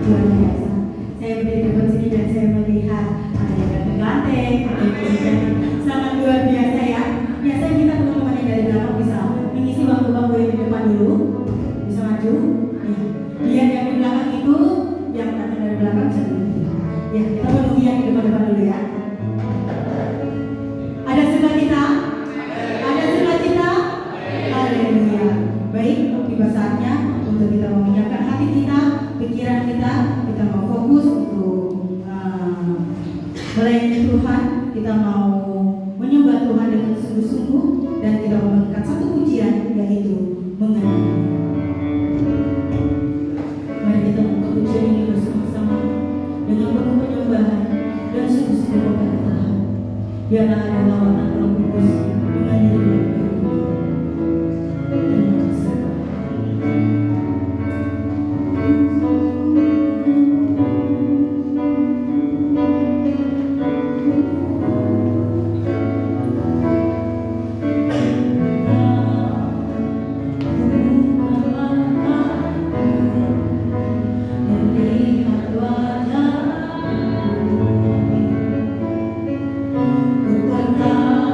luar biasa. Saya berdiri dekat sini dan saya melihat ada yang ganteng, ada yang cantik, sangat luar biasa ya. Biasanya kita teman-teman yang dari belakang bisa mengisi bangku-bangku yang di depan dulu, bisa maju. Ya. Biar yang di belakang itu, yang datang dari belakang bisa dulu. Ya, kita menunggu yang di depan-depan dulu ya. Ada sebelah kita? Ada sebelah kita? Haleluya. Baik, tiba saatnya untuk kita menyiapkan hati kita, pikiran kita mau fokus untuk melayani Tuhan, kita mau menyembah Tuhan dengan sungguh-sungguh, dan kita mengangkat satu pujian, yaitu mengenai. Mari kita membuka pujian ini bersama-sama dengan penuh penyembahan dan sungguh-sungguh kepada Tuhan. Biarlah ada lawanan Roh Kudus mengalir dalam hidup kita. Terima kasih. Ku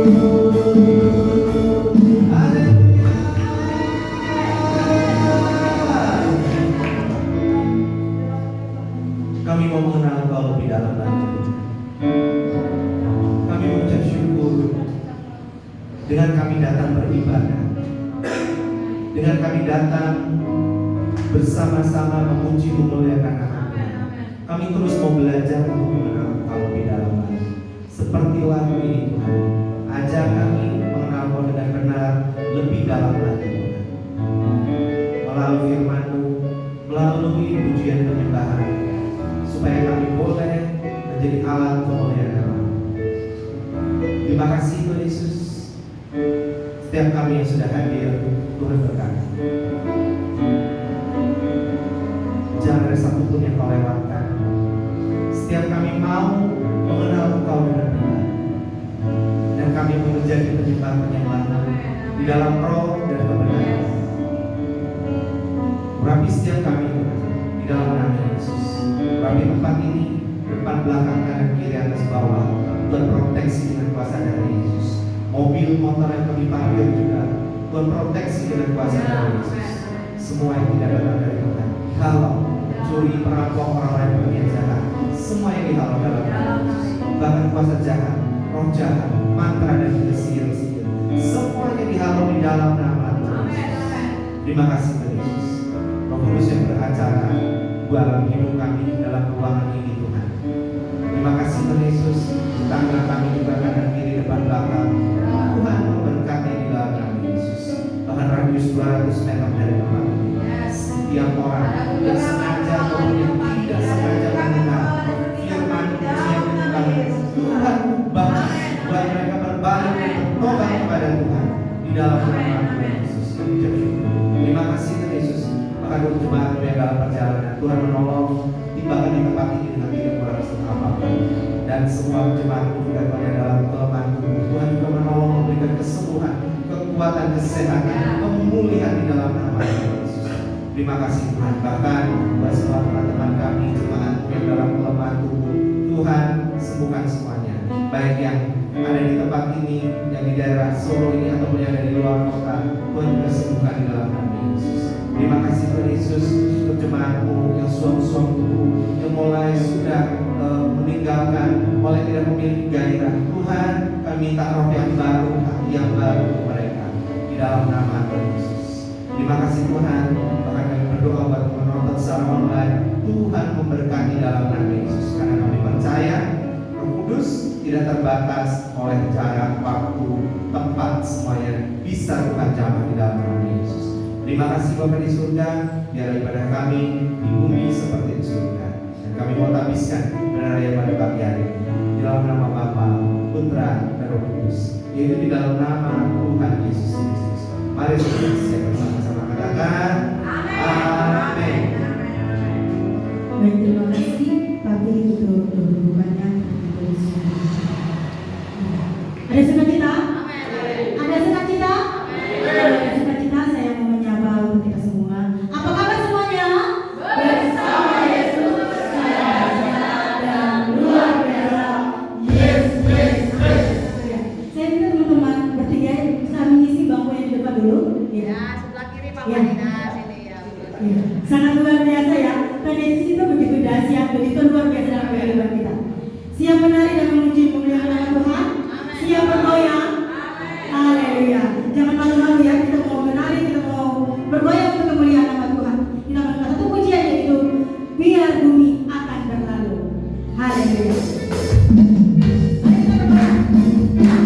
Kami mau mengenal Kau lebih dalam lagi. Kami mengucap syukur dengan kami datang beribadah, dengan kami datang bersama-sama memuji memuliakan nama. Kami terus mau belajar untuk mengenal Kau lebih dalam lagi. Seperti lagu ini Tuhan, ajar kami mengenal Kau dengan benar lebih dalam lagi Tuhan. Melalui firman-Mu, melalui pujian penyembahan, supaya kami boleh menjadi alat kemuliaan nama. Terima kasih Tuhan Yesus. Setiap kami yang sudah hadir, Tuhan berkati. Jangan ada satupun yang Kau lewatkan. Setiap kami mau mengenal Engkau dengan benar, dan kami menjadi penyembah-penyembah di dalam roh dan kebenaran. Urapi setiap kami Tuhan, di dalam nama Yesus. Urapi tempat ini, depan, belakang, kanan, kiri, atas, bawah. Tuhan proteksi dengan kuasa dari Yesus. Mobil, motor yang kami parkir juga, Tuhan proteksi dengan kuasa dari Yesus. Semua yang tidak datang dari Tuhan, halau, curi, perampok, orang lain berniat jahat, semua yang dihalau dalam nama Yesus. Bahkan kuasa jahat, roh jahat, mantra dan sihir-sihir, semuanya dihalau di dalam nama Tuhan Yesus. Terima kasih Tuhan Yesus. Roh Kudus yang beracara dalam hidup kami dalam ruangan ini Tuhan. Terima kasih Tuhan Yesus. Tangga kami juga kanan kiri depan belakang, Tuhan memberkati di dalam nama Yesus. Bahkan radius 200 meter dari tempat ini, setiap orang yang sengaja maupun yang tidak sengaja mendengar firman pujian penyembahan Tuhan ubah, buat mereka berbalik dan bertobat kepada Tuhan di dalam nama Tuhan Yesus. Terima kasih Tuhan Yesus. Bahkan untuk jemaat yang dalam perjalanan, Tuhan menolong tibakan di tempat ini dengan tidak kurang setengah apa-apa. Dan semua jemaat juga pada dalam kelemahan tubuh, Tuhan juga menolong memberikan kesembuhan, kekuatan, kesehatan, pemulihan di dalam nama Yesus. Terima kasih Tuhan. Bahkan buat semua teman-teman kami jemaat yang dalam kelemahan tubuh, Tuhan sembuhkan semuanya. Baik yang ada di tempat ini, yang di daerah Solo ini ataupun yang ada di luar kota, Tuhan juga sembuhkan di dalam nama Yesus. Terima kasih Tuhan Yesus untuk jemaat-Mu yang suam-suam tubuh, yang mulai sudah meninggalkan, mulai tidak memiliki gairah. Tuhan, kami minta roh yang baru, hati yang baru untuk mereka di dalam nama Tuhan Yesus. Terima kasih Tuhan. Bahkan kami berdoa buat menonton secara online, Tuhan memberkati dalam nama Yesus. Karena kami percaya Roh Kudus tidak terbatas oleh jarak, waktu, tempat, semuanya bisa Tuhan jamah di dalam nama Yesus. Terima kasih Bapa di surga, biar ibadah kami di bumi seperti di surga. Dan kami mau habiskan benar-benar pada pagi hari di dalam nama Bapa, Putra, dan Roh Kudus, yaitu di dalam nama Tuhan Yesus Kristus. Mari kita bersama-sama katakan Amin. Baik, terima kasih Papi untuk dukungannya. Ada sukacita? Ada sukacita? Ada sukacita. Saya mau menyapa untuk kita semua. Apa kabar semuanya? Bersama Yesus saya dan luar biasa. Yes. Saya minta teman-teman bertiga bisa mengisi bangku yang di depan dulu. Ya, sebelah kiri Pak Ya. Marina sini ya. Ya, sangat luar biasa ya. Tuhan Yesus itu begitu dahsyat, begitu luar biasa dalam kehidupan kita. Siap menari dan memuji memuliakan nama Tuhan. Siap bergoyang. Haleluya. Jangan malu-malu ya, kita mau menari, kita mau bergoyang untuk kemuliaan nama Tuhan. Kita melakukan satu pujian yaitu biar bumi akan berlalu. Haleluya. Mari kita bergoyang. Biar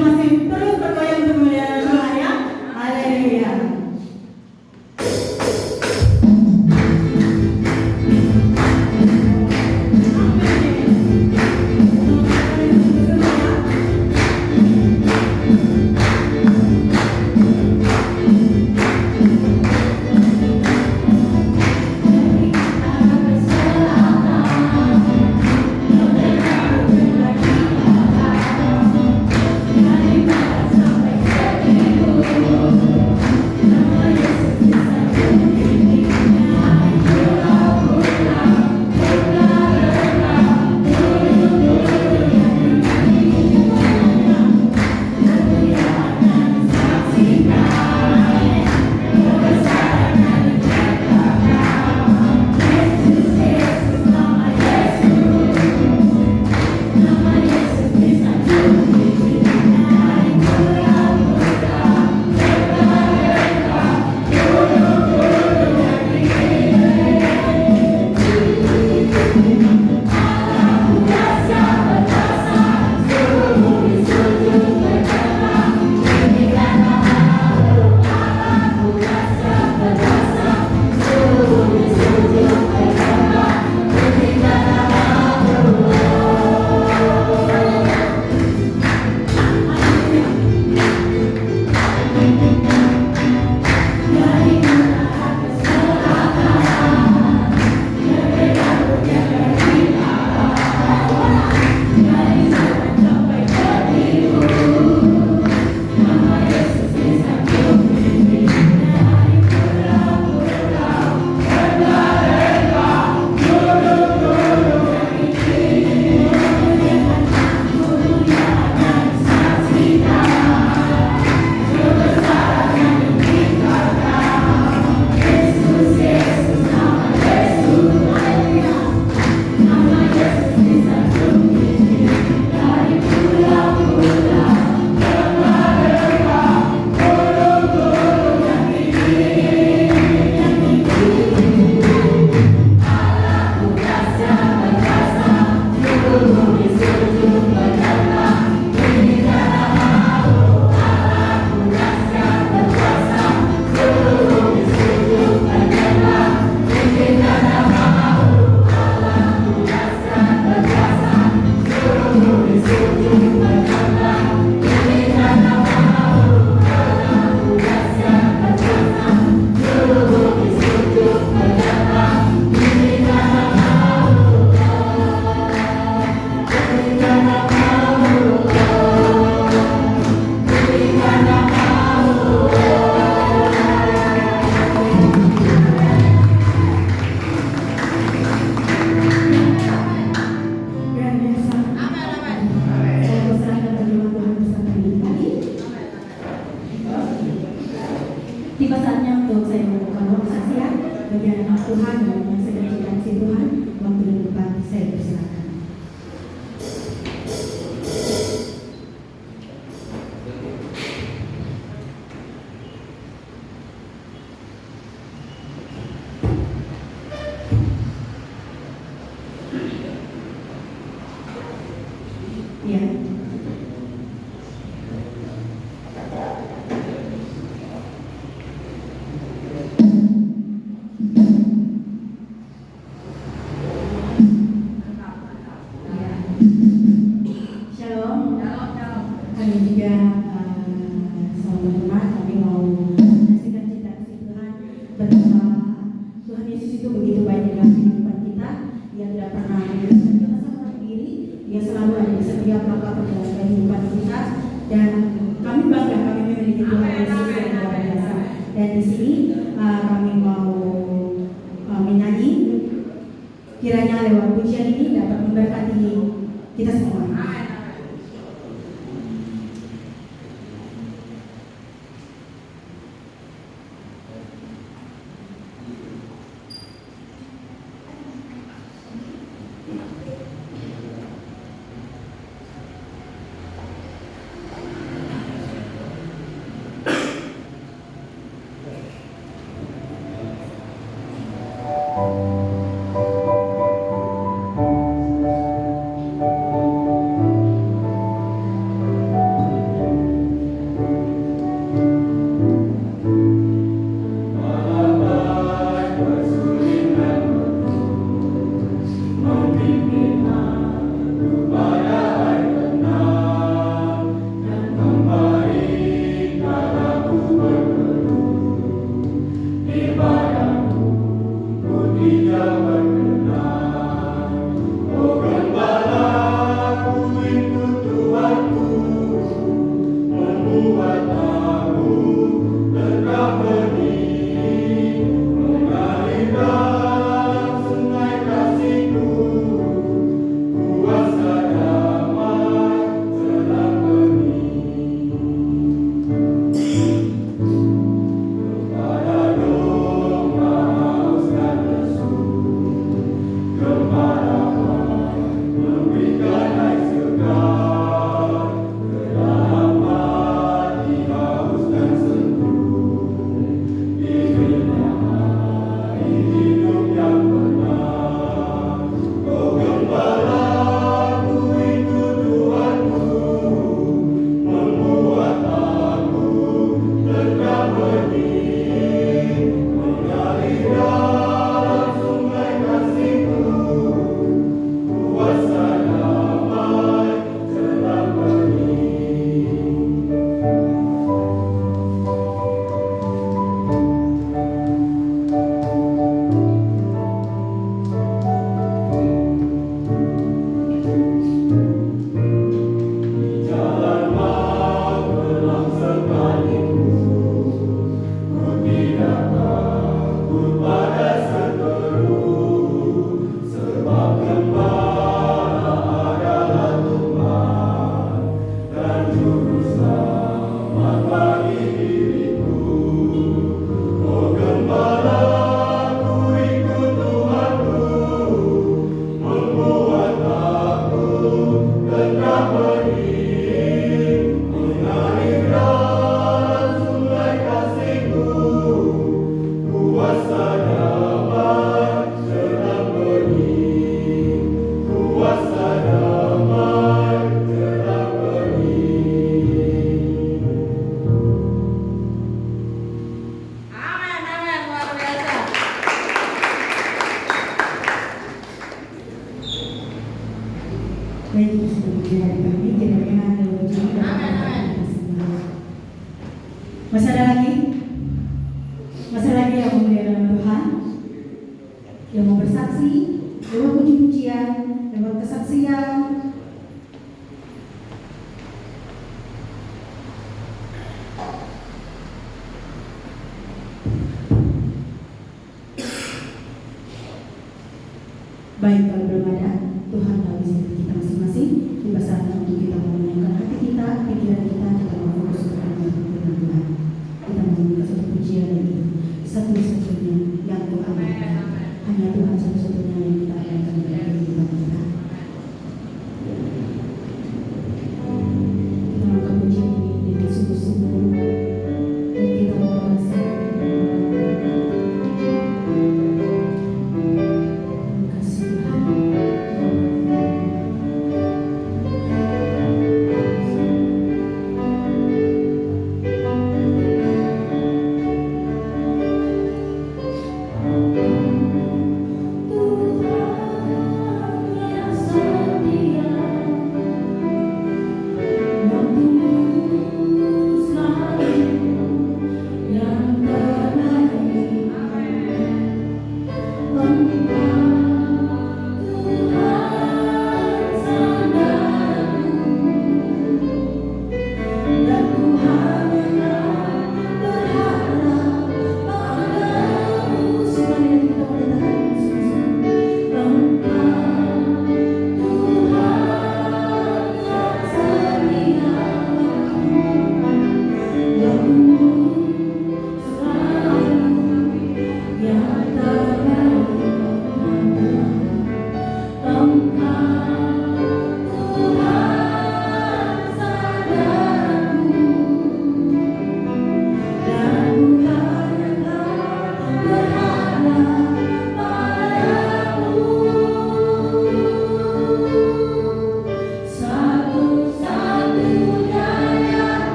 masih terus bergoyang untuk kemuliaan Tuhan ya. Haleluya. Tiba saatnya untuk saya membuka waktu saksi ya bagi anak Tuhan yang sedang dikasihi Tuhan. Waktu di depan saya persilakan. Ya. Kami juga sahabat Tuhan, kami mau menyaksikan cita kasih Tuhan betapa Tuhan Yesus itu begitu banyak dalam kehidupan kita. Dia tidak pernah meninggalkan kita sama sendiri. Dia selalu ada di setiap langkah perjalanan kehidupan kita. Dan kami bangga kami memiliki Tuhan Yesus yang luar biasa. Dan di sini kami mau menyanyi. Kiranya lewat pujian ini dapat memberkati kita semua. Masih ada lagi? Masih lagi yang mau melihat nama Tuhan? Yang mau bersaksi, lewat puji-pujian, lewat kesaksian. Baik, kalau belum ada, Tuhan tahu isi hati kita masing-masing. Tiba saatnya untuk kita menenangkan hati kita, pikiran kita, kita mau fokus kepada firman Tuhan. Kita mau minta satu pujian lagi, satu-satunya yang Tuhan berikan. Hanya Tuhan satu-satunya yang kita akan kehidupan kita. Kita angkat pujian ini dengan sungguh-sungguh dan kita mau merasakan kasih Tuhan.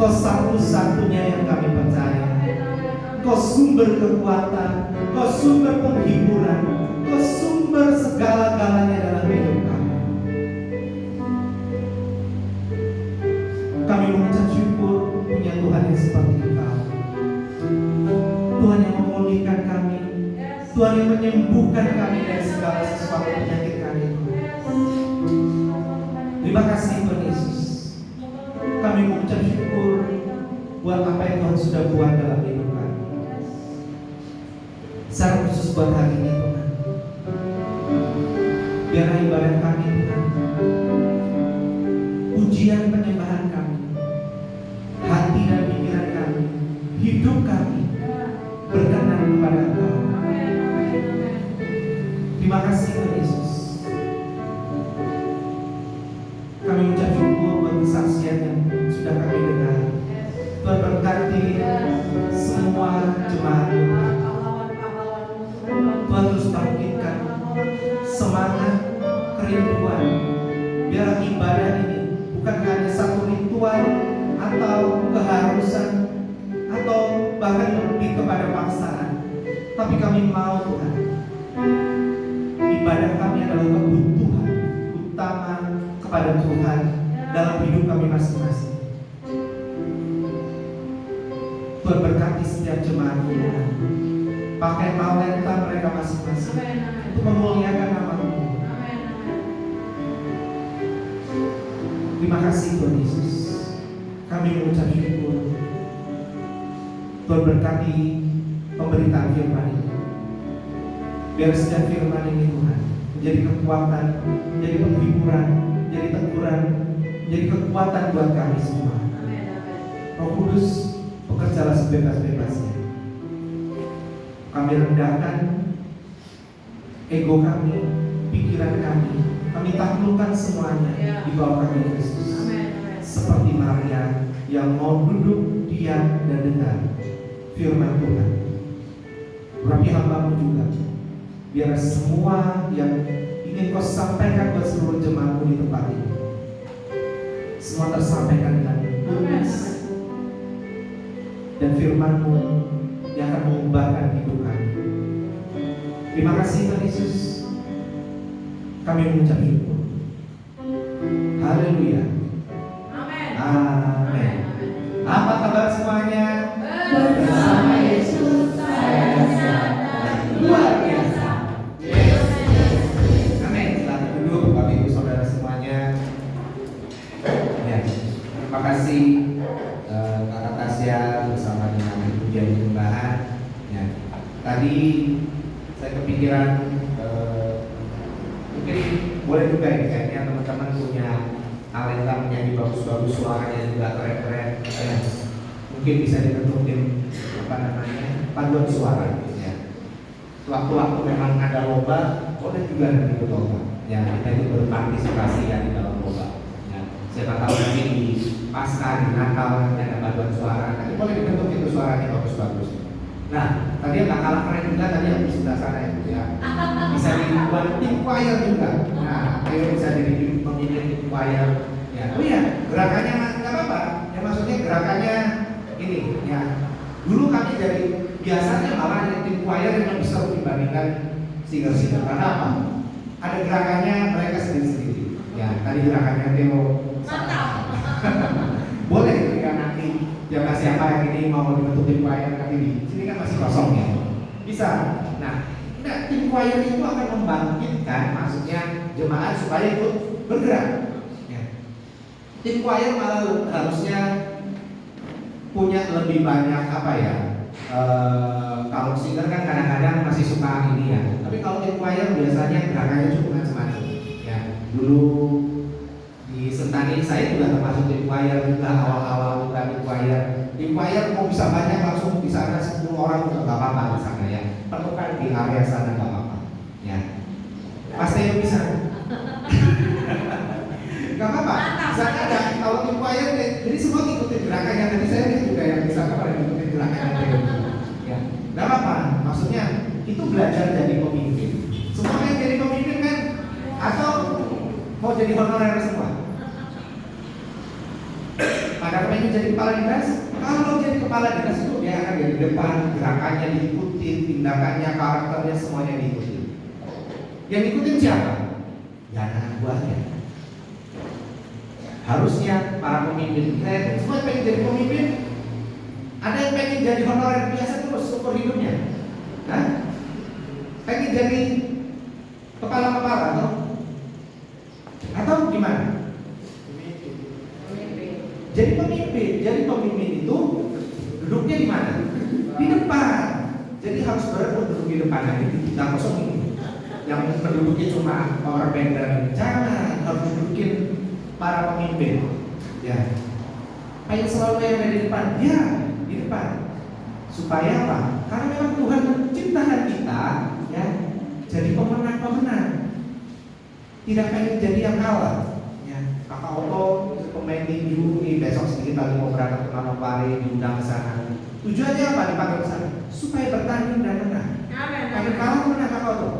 Kau satu-satunya yang kami percaya. Kau sumber kekuatan, Kau sumber penghiburan, Kau sumber segala-galanya dalam hidup kami. Kami mengucap syukur punya Tuhan yang seperti Engkau. Tuhan yang memulihkan kami, Tuhan yang menyembuhkan kami dari segala sesuatu penyakit kami. Terima kasih Tuhan Yesus. Kami mengucap syukur buat apa yang Tuhan sudah buat dalam hidup kami. Secara khusus buat hari ini Tuhan, biar ibadah kami Tuhan, pujian penyembahan kami, hati dan pikiran kami, hidup kami berkenan kepada Engkau. Terima kasih Tuhan Yesus. Kami ucap syukur buat kesaksian yang sudah kami dengar. Tuhan berkati semua jemaat Tuhan. Tuhan terus bangkitkan semangat, kerinduan, biar ibadah ini bukan hanya satu ritual atau keharusan atau bahkan lebih kepada paksaan, tapi kami mau Tuhan, ibadah kami adalah kebutuhan utama kepada Tuhan dalam hidup kami masing-masing. Tuhan berkati setiap jemaat Tuhan, pakai talenta mereka masing-masing untuk memuliakan nama-Mu. Terima kasih Tuhan Yesus. Kami mengucap syukur. Tuhan berkati pemberitaan firman ini. Biar setiap firman ini Tuhan menjadi kekuatan, menjadi penghiburan, menjadi teguran, menjadi kekuatan buat kami semua. Roh Kudus, bekerjalah sebebas-bebasnya. Kami rendahkan ego kami, pikiran kami taklukkan semuanya di bawah kami Kristus. Seperti Maria yang mau duduk, diam, dan dengar firman Tuhan. Urapi hamba-Mu juga, biar semua yang ingin Kau sampaikan buat seluruh jemaat-Mu di tempat ini, semua tersampaikan dengan tulus, dan firman-Mu yang akan mengubahkan hidup kami. Terima kasih Tuhan Yesus. Kami mengucap syukur. Haleluya. Amin. Apa kabar semuanya? Bersama Yesus saya sehat dan luar biasa. Amin. Selamat duduk Bapak Ibu Saudara semuanya. Ya, terima kasih Kakak Tasya bersama dengan Ibu Dian Penyembahan. Ya, tadi saya kepikiran mungkin boleh juga ya, kayaknya teman-teman punya talenta menyanyi bagus-bagus, suaranya juga keren-keren. Ya, mungkin bisa ditentukin paduan suara. Ya. Waktu-waktu memang ada lomba, boleh juga nanti ikut lomba. Ya, kita itu berpartisipasi ya di dalam lomba. Ya, siapa tahu nanti di Paskah, di Natal nanti ada paduan suara, nanti boleh dibentuk itu suaranya bagus-bagus. Nah, tadi yang gak kalah keren juga tadi yang di sebelah sana itu ya. Bisa dibuat tim choir juga. Nah, ayo bisa jadi pemimpin tim choir. Ya, oh iya, gerakannya nggak apa-apa. Ya maksudnya gerakannya ini ya. Dulu kami dari biasanya malah yang tim choir yang bisa dibandingkan singer-singer. Karena apa? Ada gerakannya mereka sendiri-sendiri. Ya, tadi gerakannya Theo. Boleh ketika nanti siapa yang ini mau dibentuk tim choir kami di sini kan masih kosong ya. Bisa. Nah, tim choir itu akan membangkitkan maksudnya jemaat supaya ikut bergerak. Ya. Tim choir malah harusnya punya lebih banyak apa ya? Kalau singer kan kadang-kadang masih suka ini ya. Tapi kalau tim choir biasanya gerakannya cukup macam-macam. Ya, dulu di Sentani saya juga termasuk tim choir juga awal-awal bukan tim choir. Tim choir mau bisa banyak langsung di sana 10 orang juga nggak apa-apa di sana ya. Perlukan di area sana nggak apa-apa. Ya, pasti yang bisa. Gak apa-apa. Misalnya ada kalau tim choir jadi semua ngikutin gerakannya. Tadi saya lihat juga yang di sana pada ngikutin gerakannya. Ya, gak apa-apa. Maksudnya itu belajar jadi pemimpin. Semua yang jadi pemimpin kan? Atau mau jadi honorer semua? Pada pengen jadi kepala dinas, kalau jadi kepala dinas itu dia akan jadi depan, gerakannya diikuti, tindakannya, karakternya semuanya diikuti. Yang diikutin siapa? Ya anak buahnya. Harusnya para pemimpin, semua pengen jadi pemimpin. Ada yang pengen jadi honorer biasa terus syukur hidupnya. Nah, pengen jadi kepala-kepala atau gimana? Jadi pemimpin itu Duduknya di mana? Di depan. Jadi harus berebut duduk di depan. Nanti kita kosong ini. Yang penduduknya cuma power banker. Jangan, harus dudukin para pemimpin. Ya. Ayo selalu yang ada di depan. Ya, di depan. Supaya apa? Karena memang Tuhan menciptakan kita ya jadi pemenang-pemenang. Tidak pengen jadi yang kalah. Ya. Kakak Oto pemain tinju nih, besok sedikit lagi mau berangkat ke Manokwari, diundang ke sana. Tujuannya apa dipanggil ke sana? Supaya bertanding dan menang. Amin. Pengen kalah menang Kakak Oto?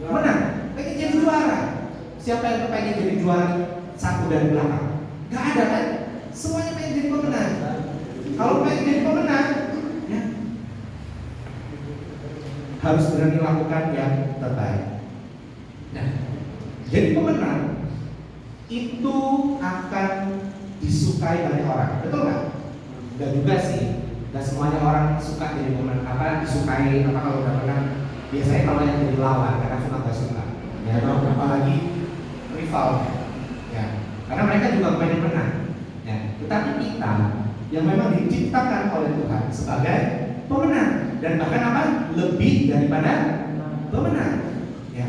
Menang. Pengen jadi juara. Siapa yang pengen jadi juara satu dari belakang? Gak ada kan? Semuanya pengen jadi pemenang. Kalau pengen jadi pemenang, ya harus berani lakukan yang terbaik. Nah, jadi pemenang itu akan disukai banyak orang, betul nggak? Nggak juga sih, nggak semuanya orang suka jadi pemenang. Apa disukai? Apa kalau udah menang? Biasanya kalau yang jadi lawan, karena suka nggak suka. Ya, apalagi rival. Ya, karena mereka juga pengen menang. Ya, tetapi kita yang memang diciptakan oleh Tuhan sebagai pemenang dan bahkan apa? Lebih daripada pemenang. Ya.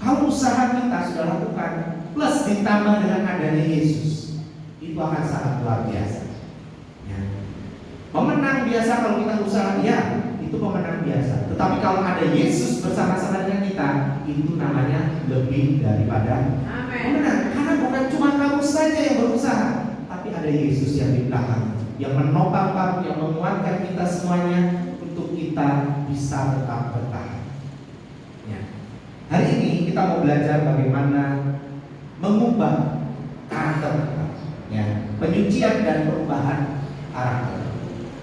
Kalau usaha kita sudah lakukan plus ditambah dengan adanya Yesus, itu akan sangat luar biasa. Ya. Pemenang biasa kalau kita usaha, ya itu pemenang biasa. Tetapi kalau ada Yesus bersama-sama dengan kita, itu namanya lebih daripada pemenang. Karena bukan cuma kamu saja yang berusaha, tapi ada Yesus yang di belakang, yang menopang kamu, yang menguatkan kita semuanya untuk kita bisa tetap bertahan. Ya. Hari ini kita mau belajar bagaimana mengubah karakter kita, ya, penyucian dan perubahan karakter.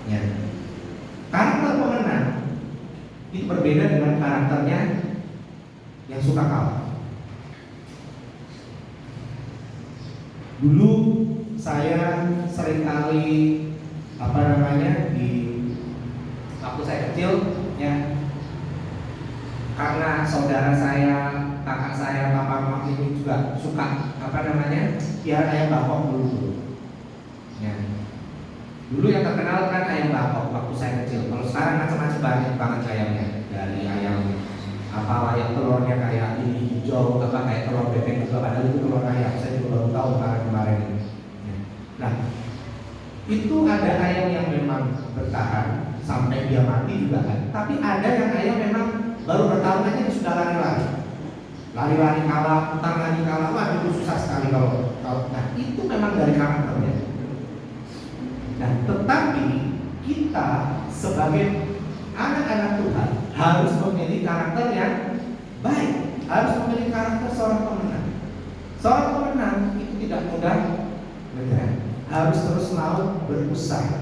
Ya. Karakter pemenang itu berbeda dengan karakternya yang suka kalah. Dulu saya seringkali di waktu saya kecil, ya, karena saudara saya, kakak saya, papa mama ini juga suka biar ayam bakok dulu. Ya. Dulu yang terkenal kan ayam bakok waktu saya kecil. Kalau sekarang macam-macam banyak banget ayamnya. Dari ayam ayam telurnya kayak ini hijau, kayak telur bebek juga, padahal itu telur ayam. Saya juga baru tahu kemarin ini. Ya. Nah, itu ada ayam yang memang bertahan sampai dia mati juga kan. Tapi ada yang ayam memang baru bertahun aja sudah lari-lari kalah, utang lagi kalah. Wah, itu susah sekali kalau. Nah, itu memang dari karakternya. Nah, tetapi kita sebagai anak-anak Tuhan harus memiliki karakter yang baik, harus memiliki karakter seorang pemenang. Seorang pemenang itu tidak mudah menyerah, harus terus mau berusaha,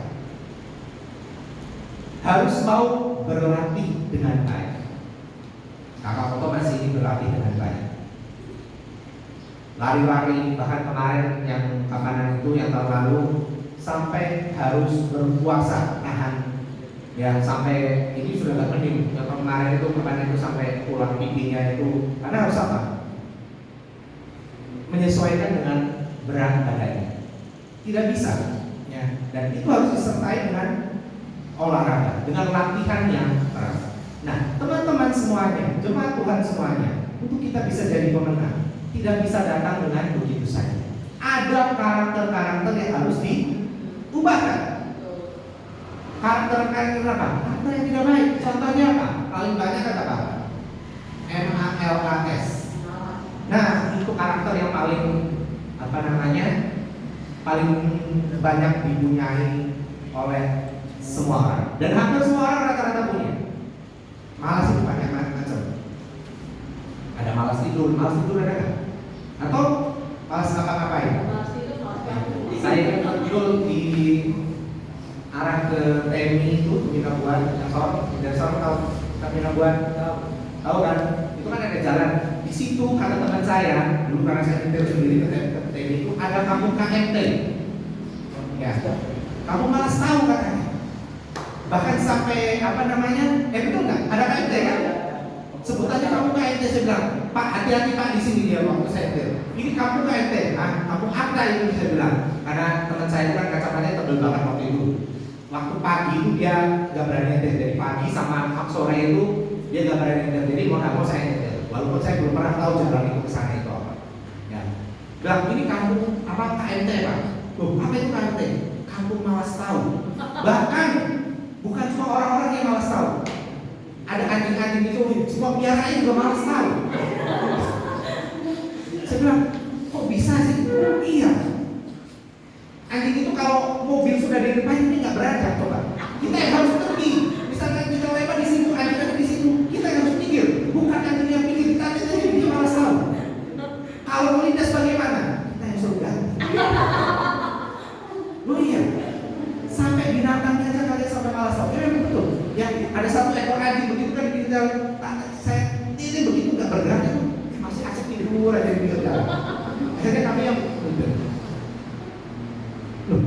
harus mau berlatih dengan baik. Kakak Oto masih berlatih dengan baik, lari-lari, bahkan kemarin yang kapanan itu yang tahun lalu sampai harus berpuasa tahan, ya, sampai ini sudah gak mending. Yang kemarin itu sampai pulang pipinya itu, karena harus apa? Menyesuaikan dengan berat badannya. Tidak bisa, ya. Dan itu harus disertai dengan olahraga, dengan latihan yang keras. Nah, teman-teman semuanya, jemaat Tuhan semuanya, untuk kita bisa jadi pemenang, tidak bisa datang dengan begitu saja. Ada karakter-karakter yang harus diubahkan. Karakter apa? Karakter yang tidak baik. Contohnya apa? Paling banyak kata apa? MALAS. Nah, itu karakter yang paling paling banyak dipunyai oleh semua orang. Dan hampir semua orang rata-rata punya. Malas itu banyak macam. Ada malas tidur ada nggak? Atau malas ngapa-ngapain? Saya betul di arah ke TMI itu Binabuan, yang sorot tahu Binabuan, tahu kan? Itu kan ada jalan. Di situ kata teman saya, dulu karena saya nyetir sendiri ke TMI itu ada kampung KMT. Ya, kamu malas tahu katanya. Bahkan sampai betul nggak? Ada KMT kan? Sebutannya kamu KMT, saya bilang, Pak, hati-hati Pak di sini dia waktu saya nyetir. Ini kamu KMT, kamu apa itu saya bilang? Karena teman saya itu kan kacamatanya tebel banget waktu itu. Waktu pagi itu dia nggak berani nyetir, dari pagi sama sore itu dia nggak berani nyetir. Jadi mau nggak mau saya nyetir, walaupun saya belum pernah tahu jalan itu kesana itu apa. Ya, bilang ini kampung apa KMT Pak? Loh, apa itu KMT? Kampung malas tahu. Bahkan bukan cuma orang-orang yang malas tahu, ada anjing-anjing itu semua piaranya juga malas tahu. Saya bilang, kok bisa sih? Iya. Anjing itu kalau mobil sudah di depan ini nggak beranjak, coba. Kita yang harus pergi. Misalnya kita lewat di situ, anjing ada di situ, kita yang harus pikir. Bukan anjing yang pikir, kita anjing dia malas tahu. Kalau melintas bagaimana? Kita yang suruh ganti. Loh iya, sampai binatangnya aja kalian sampai malas tahu. Ya memang betul. Ya ada satu ekor anjing begitu kan di jalan, saya ini begitu nggak bergerak itu masih asik tidur aja di pinggir jalan. Akhirnya kami yang betul. Loh,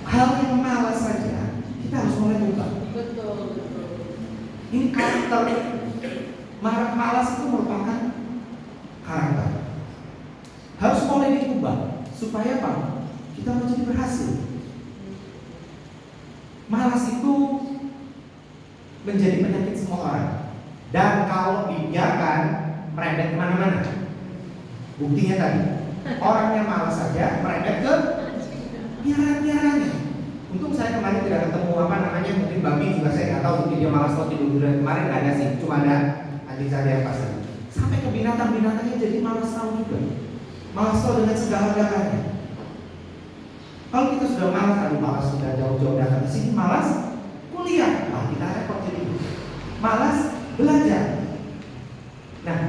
hal yang malas saja kita harus mulai ubah. Betul. Ini karakter malas itu merupakan karakter. Harus mulai diubah supaya apa? Kita menjadi berhasil. Malas itu menjadi penyakit semua orang. Dan kalau dibiarkan merembet kemana-mana. Buktinya tadi, orang yang malas saja merembet ke piaraan-piaraannya. Untung saya kemarin tidak ketemu apa namanya, mungkin babi juga saya nggak tahu, mungkin dia malas waktu tidur kemarin nggak ada sih, cuma ada anjing saja yang pasang. Sampai ke binatang-binatangnya jadi malas tahu juga, malas tahu dengan segala-galanya. Kalau kita sudah malas, malas sudah jauh-jauh datang ke sini, malas kuliah, kita repot jadi malas belajar. Nah,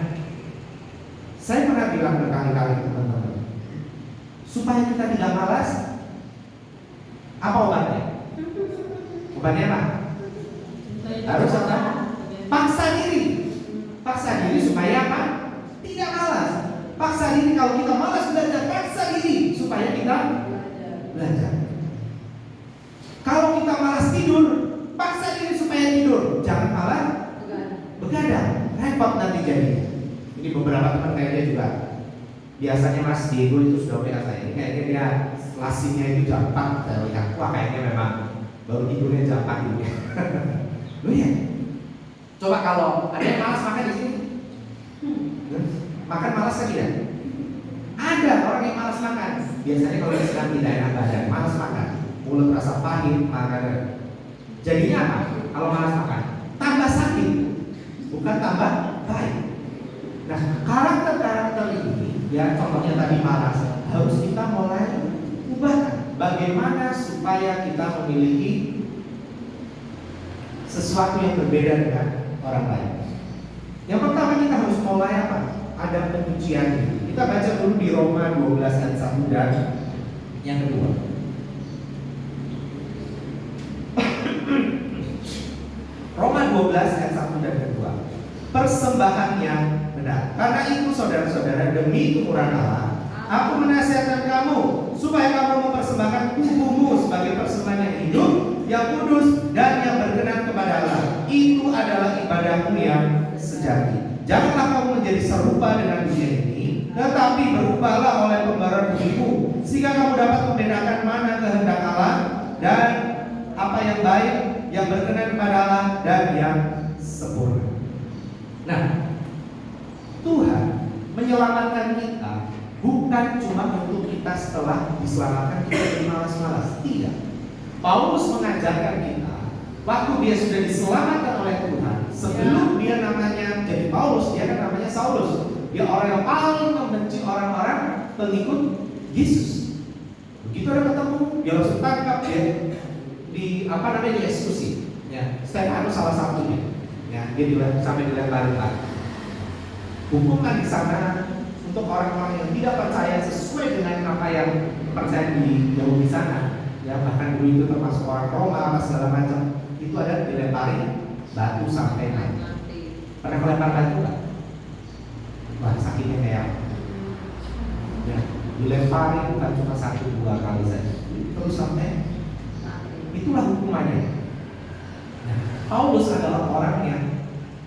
saya pernah bilang berkali-kali teman-teman, supaya kita tidak malas, apa obatnya? Obatnya apa? Harus apa? Paksa diri. Paksa diri supaya apa? Tidak malas. Paksa diri kalau kita malas belajar, paksa diri supaya kita belajar. Kalau kita malas tidur, paksa diri supaya tidur. Jangan malah begadang. Repot nanti jadinya. Ini beberapa teman kayaknya juga. Biasanya Mas Diego itu sudah WA saya. Ini kayaknya dia lasinya itu jam 4. Saya lihat, wah kayaknya memang baru tidurnya jam 4 gitu. Loh ya. Coba kalau ada yang malas makan di sini. Makan malas kan tidak? Ada orang yang malas makan. Biasanya kalau dia sedang tidak enak badan, malas makan, mulut rasa pahit, makan. Jadinya apa? Kalau malas makan, tambah sakit, bukan tambah baik. Nah, karakter-karakter ini, ya contohnya tadi malas, harus kita mulai ubah. Bagaimana supaya kita memiliki sesuatu yang berbeda dengan orang lain? Yang pertama kita harus mulai apa? Ada penyucian diri. Kita baca dulu di Roma 12 ayat 1 dan yang kedua. Roma 12 ayat 1 dan kedua. Persembahan yang benar. Karena itu saudara-saudara, demi kemurahan Allah, aku menasihatkan kamu supaya kamu mempersembahkan tubuhmu sebagai persembahan yang hidup, yang kudus dan yang berkenan kepada Allah. Itu adalah ibadahmu yang sejati. Janganlah kamu menjadi serupa dengan dunia ini, tetapi berubahlah oleh pembaruan budimu, sehingga kamu dapat membedakan mana kehendak Allah dan apa yang baik, yang berkenan kepada Allah dan yang sempurna. Nah, Tuhan menyelamatkan kita bukan cuma untuk kita setelah diselamatkan kita jadi malas-malas. Tidak. Paulus mengajarkan kita waktu dia sudah diselamatkan oleh Tuhan. Sebelum dia namanya jadi Paulus, dia kan namanya Saulus. Dia orang yang paling membenci orang-orang pengikut Yesus. Begitu ada ketemu, dia langsung tangkap dia dieksekusi. Ya, Stefanus salah satunya. Ya, dia sampai dilemparin lagi. Hukuman di sana untuk orang-orang yang tidak percaya sesuai dengan apa yang percaya di Yahudi sana. Ya, bahkan dulu itu termasuk orang Roma apa segala macam. Itu ada dilemparin batu sampai naik. Pernah melempar batu nggak? Wah, sakitnya kayak ya, dilempari bukan cuma 1-2 kali saja, terus sampai itulah hukumannya. Nah, Paulus adalah orang yang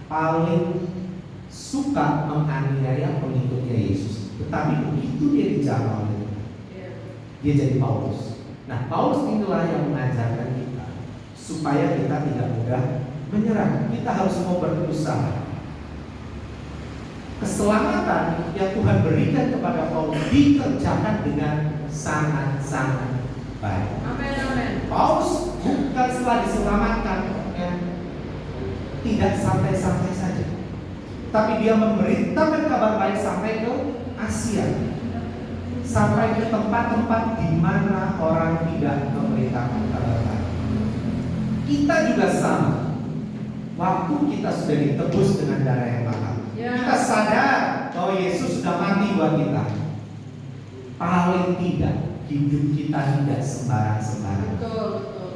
paling suka menganiaya pengikutnya Yesus. Tetapi begitu dia dijamah oleh Tuhan, dia jadi Paulus. Nah, Paulus inilah yang mengajarkan kita supaya kita tidak mudah menyerah. Kita harus mau berusaha. Keselamatan yang Tuhan berikan kepada Paulus dikerjakan dengan sangat-sangat baik. Amin, amin. Paulus bukan setelah diselamatkan ya, tidak santai-santai saja, tapi dia memberitakan kabar baik sampai ke Asia, sampai ke tempat-tempat di mana orang tidak memberitakan kabar baik. Kita juga sama. Waktu kita sudah ditebus dengan darah yang mahal, kita sadar bahwa Yesus sudah mati buat kita. Paling tidak hidup kita tidak sembarang-sembarang. Betul, betul.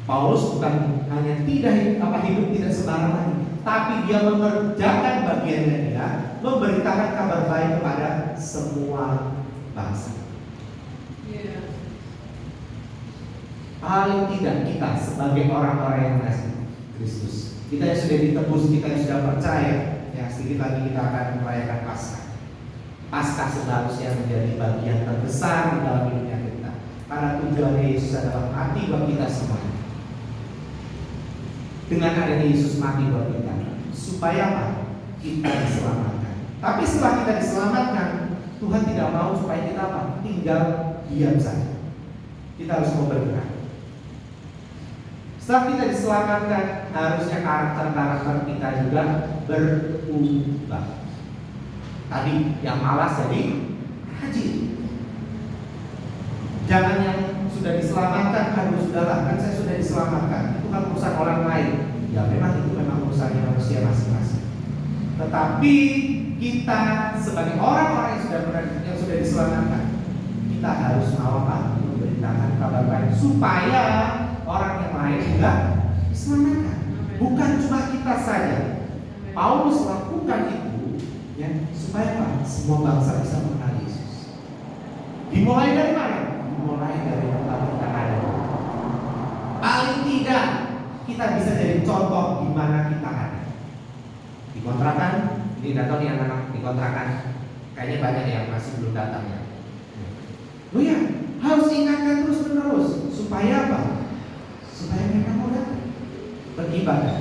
Paulus bukan hanya hidup tidak sembarang lagi, tapi dia mengerjakan bagiannya dia, memberitakan kabar baik kepada semua bangsa. Iya. Paling tidak kita sebagai orang-orang yang mengasihi Kristus, kita yang sudah ditebus, kita yang sudah percaya, ya sedikit lagi kita akan merayakan Paskah. Paskah seharusnya menjadi bagian terbesar di dalam hidupnya kita, karena tujuan Yesus adalah mati buat kita semua. Dengan adanya Yesus mati buat kita, supaya apa? Kita diselamatkan. Tapi setelah kita diselamatkan, Tuhan tidak mau supaya kita apa? Tinggal diam saja. Kita harus mau bergerak. Setelah kita diselamatkan, harusnya karakter-karakter kita juga berubah. Tadi yang malas jadi rajin. Jangan yang sudah diselamatkan, aduh sudahlah, kan saya sudah diselamatkan, itu kan urusan orang lain. Ya memang itu memang urusannya manusia masing-masing. Tetapi kita sebagai orang-orang yang sudah diselamatkan, kita harus mau memberitakan kabar baik supaya orang yang lain juga diselamatkan. Bukan cuma kita saja. Paulus lakukan itu ya, supaya apa? Semua bangsa bisa mengenal Yesus. Dimulai dari mana? Dimulai dari tempat kita ada. Paling tidak kita bisa jadi contoh di mana kita ada. Di kontrakan, ini tidak tahu nih anak-anak di kontrakan, kayaknya banyak yang masih belum datang ya. Oh ya, harus ingatkan terus menerus supaya apa? Supaya mereka mau datang beribadah.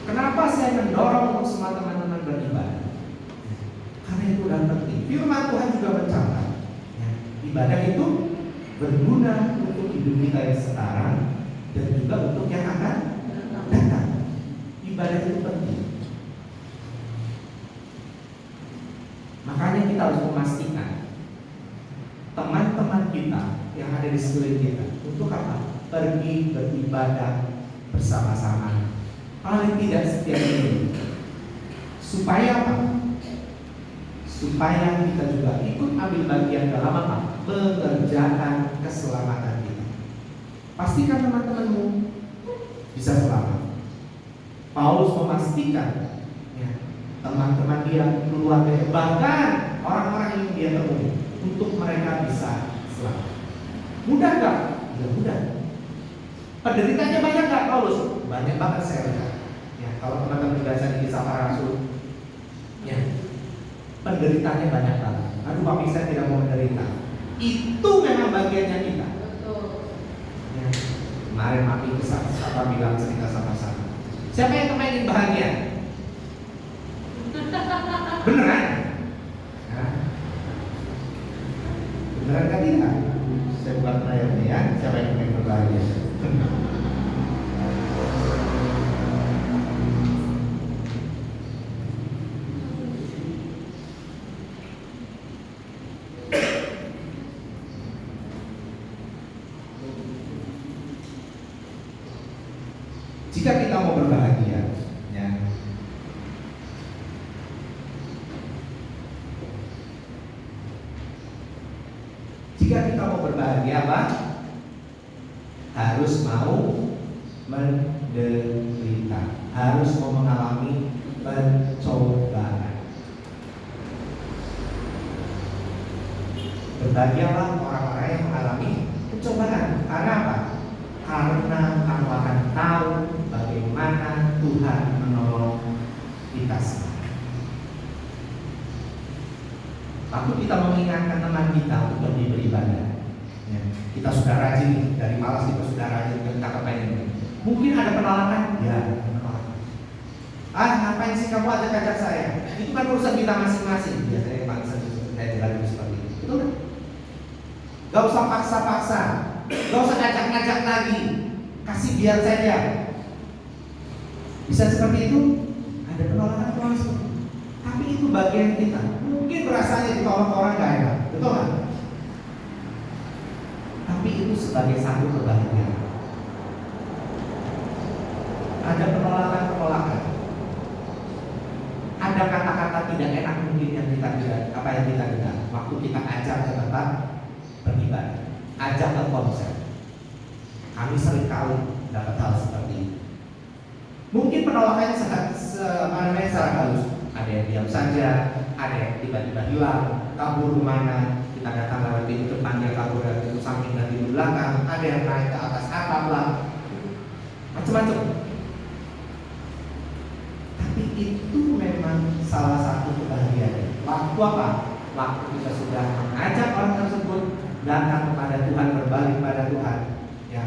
Kenapa saya mendorong untuk semua teman-teman beribadah? Karena itu udah penting. Firman Tuhan juga mencatat ya, ibadah itu berguna untuk hidup kita yang sekarang dan juga untuk yang akan datang. Ibadah itu penting. Makanya kita harus memastikan teman-teman kita yang ada di sekeliling kita untuk apa? Pergi beribadah bersama-sama. Paling tidak setiap minggu. Supaya apa? Supaya kita juga ikut ambil bagian dalam apa? Mengerjakan keselamatan kita. Pastikan teman-temanmu bisa selamat. Paulus memastikan ya, teman-teman dia, keluarga, bahkan orang-orang yang dia temui, untuk mereka bisa selamat. Mudah gak? Ya mudah. Penderitanya banyak gak Paulus? Banyak banget saya lihat. Ya, kalau teman-teman belajar di Kisah Para Rasul, ya, penderitanya banyak banget. Aduh papi saya tidak mau menderita. Itu memang bagiannya kita. Betul. Ya, kemarin papi kesal, apa bilang cerita sama-sama. Siapa yang ingin bahagia? Beneran? Ya. Beneran kan tidak? Saya buat layarnya ya. Siapa yang ingin berbahagia? Jika kita mau berbahagia, ya, jika kita mau berbahagia apa? Harus mau menderita, harus mau mengalami pencobaan. Berbahagialah orang-orang yang mengalami pencobaan. Karena apa? Karena kamu akan tahu bagaimana Tuhan menolong kita semua. Waktu kita mengingatkan teman kita untuk pergi beribadah, Ya, kita sudah rajin nih, dari malas kita sudah rajin, kita kepengen. Mungkin ada penolakan, ya penolakan. Ngapain sih kamu ajak-ajak saya? Itu kan urusan kita masing-masing. Biasanya bangsa saya bilang seperti itu. Betul kan? Gak usah paksa-paksa, gak usah ngajak-ngajak lagi, kasih biar saja. Bisa seperti itu? Ada penolakan seperti itu. Tapi itu bagian kita. Mungkin rasanya ditolak orang gak enak, betul kan? Tapi itu sebagai satu kebahagiaan. Ada penolakan. Ada kata-kata tidak enak mungkin yang kita dengar waktu kita ajak ke tempat beribadah, ajak ke konser. Kami sering kali dapat hal seperti itu. Mungkin penolakannya secara halus. Ada yang diam saja, ada yang tiba-tiba hilang, kabur kemana. Kita datang lewat pintu depan, dia kabur dari pintu samping dan pintu belakang. Ada yang naik ke atas atap lah, macam-macam. Tapi itu memang salah satu kebahagiaan. Waktu apa? Waktu kita sudah mengajak orang tersebut datang kepada Tuhan, berbalik pada Tuhan, ya.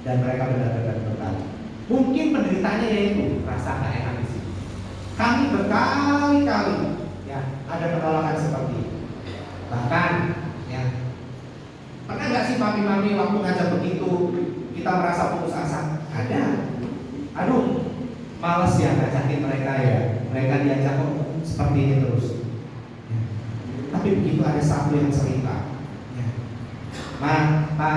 Dan mereka benar-benar berbalik. Mungkin penderitanya yaitu rasa gak enak di sini. Kami berkali-kali, ya, ada penolakan seperti itu. Bahkan, ya, pernah nggak sih mami-mami waktu ngajak begitu kita merasa putus asa? Ada. Aduh, males ya ngajakin mereka ya. Mereka diajak kok seperti ini terus. Ya. Tapi begitu ada satu yang cerita, ya. Pak,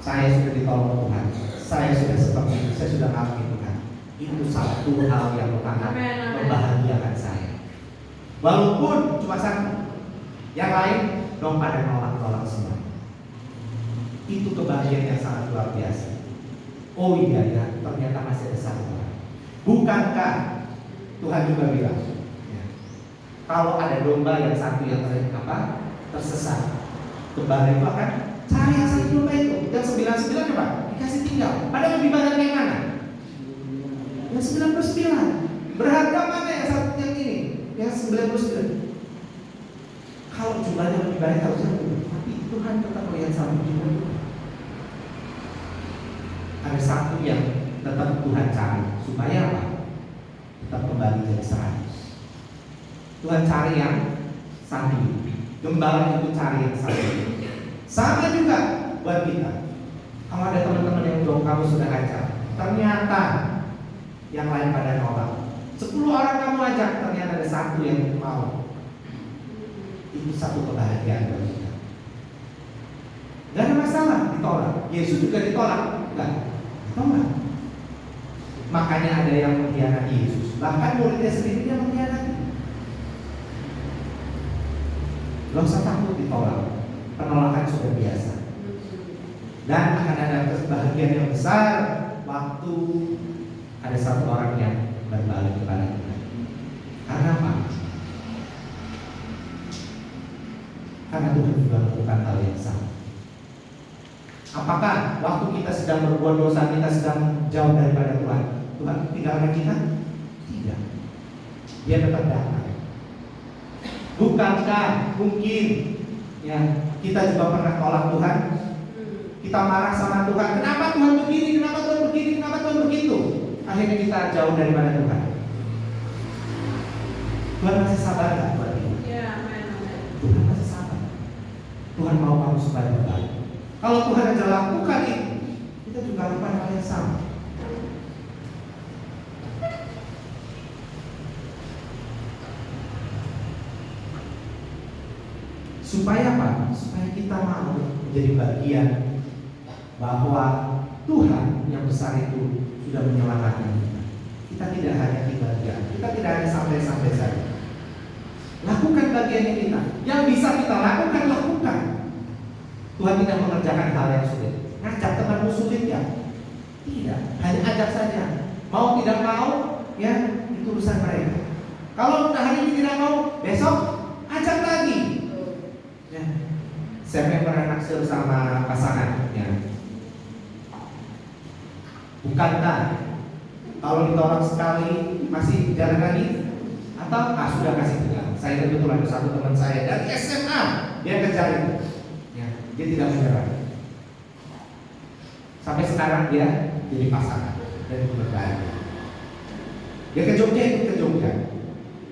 saya sudah ditolong Tuhan. Saya sudah seperti ini. Saya sudah ngalamin Tuhan. Itu satu hal yang sangat membahagiakan saya. Walaupun cuma satu, yang lain dong pada nolak-nolak semua. Itu kebahagiaan yang sangat luar biasa. Oh iya ya, ternyata masih ada satu orang. Bukankah Tuhan juga bilang, ya, kalau ada domba yang satu yang tersesat, gembala itu akan cari yang satu domba itu. Yang 99 apa? Dikasih tinggal. Padahal lebih banyak yang mana? Yang 99. Berharga mana yang satu yang ini? Yang 99. Kalau jumlahnya lebih banyak harusnya lebih. Tapi Tuhan tetap melihat satu jumlah. Ada satu yang tetap Tuhan cari. Supaya apa? Tetap kembali jadi 100. Tuhan cari yang satu. Gembala itu cari yang satu. Sama juga buat kita. Kalau ada teman-teman yang kamu sudah ajak, ternyata yang lain pada nolak. 10 orang kamu ajak, ternyata ada satu yang mau. Itu satu kebahagiaan bagi kita. Gak ada masalah ditolak. Yesus juga ditolak, enggak? Ditolak. Makanya ada yang mengkhianati Yesus. Bahkan muridnya sendiri yang mengkhianati. Gak usah takut ditolak. Penolakan sudah biasa. Dan akan ada kebahagiaan yang besar waktu ada satu orang yang berbalik kepada Tuhan. Karena apa? Karena Tuhan juga melakukan hal yang sama. Apakah waktu kita sedang berbuat dosa, kita sedang jauh daripada Tuhan, Tuhan tinggalkan kita? Tidak. Dia tetap datang. Bukankah mungkin ya kita juga pernah tolak Tuhan? Kita marah sama Tuhan. Kenapa Tuhan begini? Kenapa Tuhan begini? Kenapa Tuhan begitu? Akhirnya kita jauh daripada Tuhan. Tuhan masih sabar nggak buat kita? Tuhan masih sabar. Tuhan mau kamu supaya berbalik. Kalau Tuhan aja lakukan itu, kita juga lakukan hal yang sama. Supaya apa? Supaya kita mau menjadi bagian bahwa Tuhan yang besar itu sudah menyelamatkan kita. Kita tidak hanya tinggal diam, kita tidak hanya sampai-sampai saja. Lakukan bagiannya kita. Yang bisa kita lakukan. Tuhan tidak mengerjakan hal yang sulit. Ngajak temanmu sulit ya? Tidak, hanya ajak saja. Mau tidak mau, ya itu urusan mereka. Kalau hari ini tidak mau, besok ajak lagi. Ya. Siapa yang pernah naksir sama pasangan? Ya. Bukankah kalau ditolak sekali masih jalan lagi? Atau sudah kasih tinggal? Saya kebetulan ada satu teman saya dari SMA, dia kejar itu. Dia tidak menyerah. Sampai sekarang dia jadi pasangan dan berbahagia. Dia ke Jogja, ikut ke Jogja.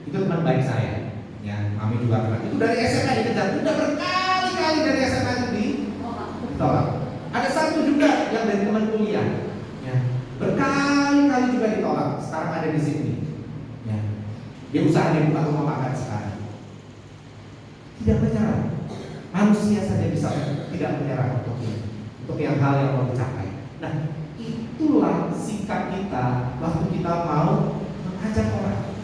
Itu teman baik saya. Ya, kami juga kenal. Itu dari SMA dikejar. Udah berkali-kali dari SMA itu ditolak. Ada satu juga yang dari teman kuliah. Ya, berkali-kali juga ditolak. Sekarang ada di sini. Ya, dia usaha dia buka rumah makan sekarang. Tidak menyerah. Manusia saja bisa tidak menyerah untuk yang hal yang mau dicapai. Nah, itulah sikap kita waktu kita mau mengajak orang.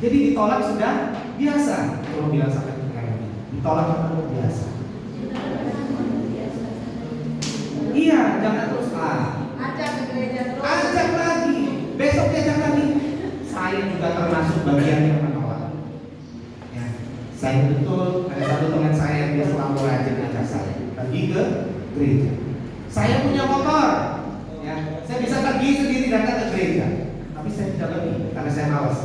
Jadi ditolak sudah biasa. Kalau bilang sampai sekarang, ditolak itu biasa. Iya, jangan terus Ajak ke gereja terus. ajak lagi, besok ajak lagi. Saya juga termasuk bagian yang menolak. Ya, saya betul ada satu teman saya yang dia selalu rajin ajak saya pergi ke gereja. Saya punya motor, ya, saya bisa pergi sendiri datang ke gereja, tapi saya tidak pergi karena saya malas.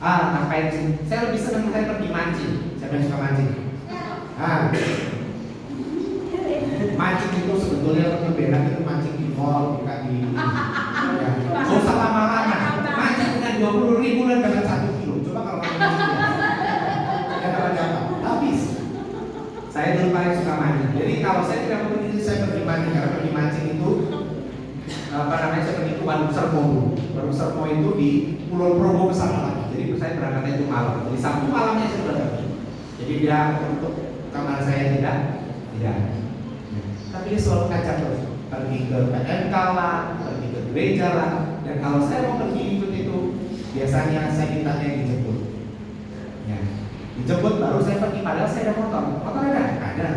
Ngapain sih? Saya lebih senang pergi mancing. Saya lebih suka mancing. Mancing itu sebetulnya berbeda, itu mancing di mall, bukan di ya. Gak usah lama-lama. Mancing dengan 20.000 dan dapat 1 kilo. Coba kalau kamu mancing ya, dapat habis. Saya dulu paling suka mancing. Jadi kalau saya tidak mau pergi, saya pergi mancing. Karena pergi mancing itu saya pergi ke Waduk Sermo. Waduk Sermo itu di Pulau Progo ke sana lagi. Jadi saya berangkatnya itu malam. Jadi Sabtu malamnya saya sudah pergi. Jadi dia untuk kamar saya tidak. Tapi dia selalu ngajak terus, pergi ke PMK lah, pergi ke gereja lah. Dan kalau saya mau pergi ikut itu, biasanya saya mintanya dijemput. Ya, dijemput baru saya pergi. Padahal saya ada motor. Motor ada? Ya.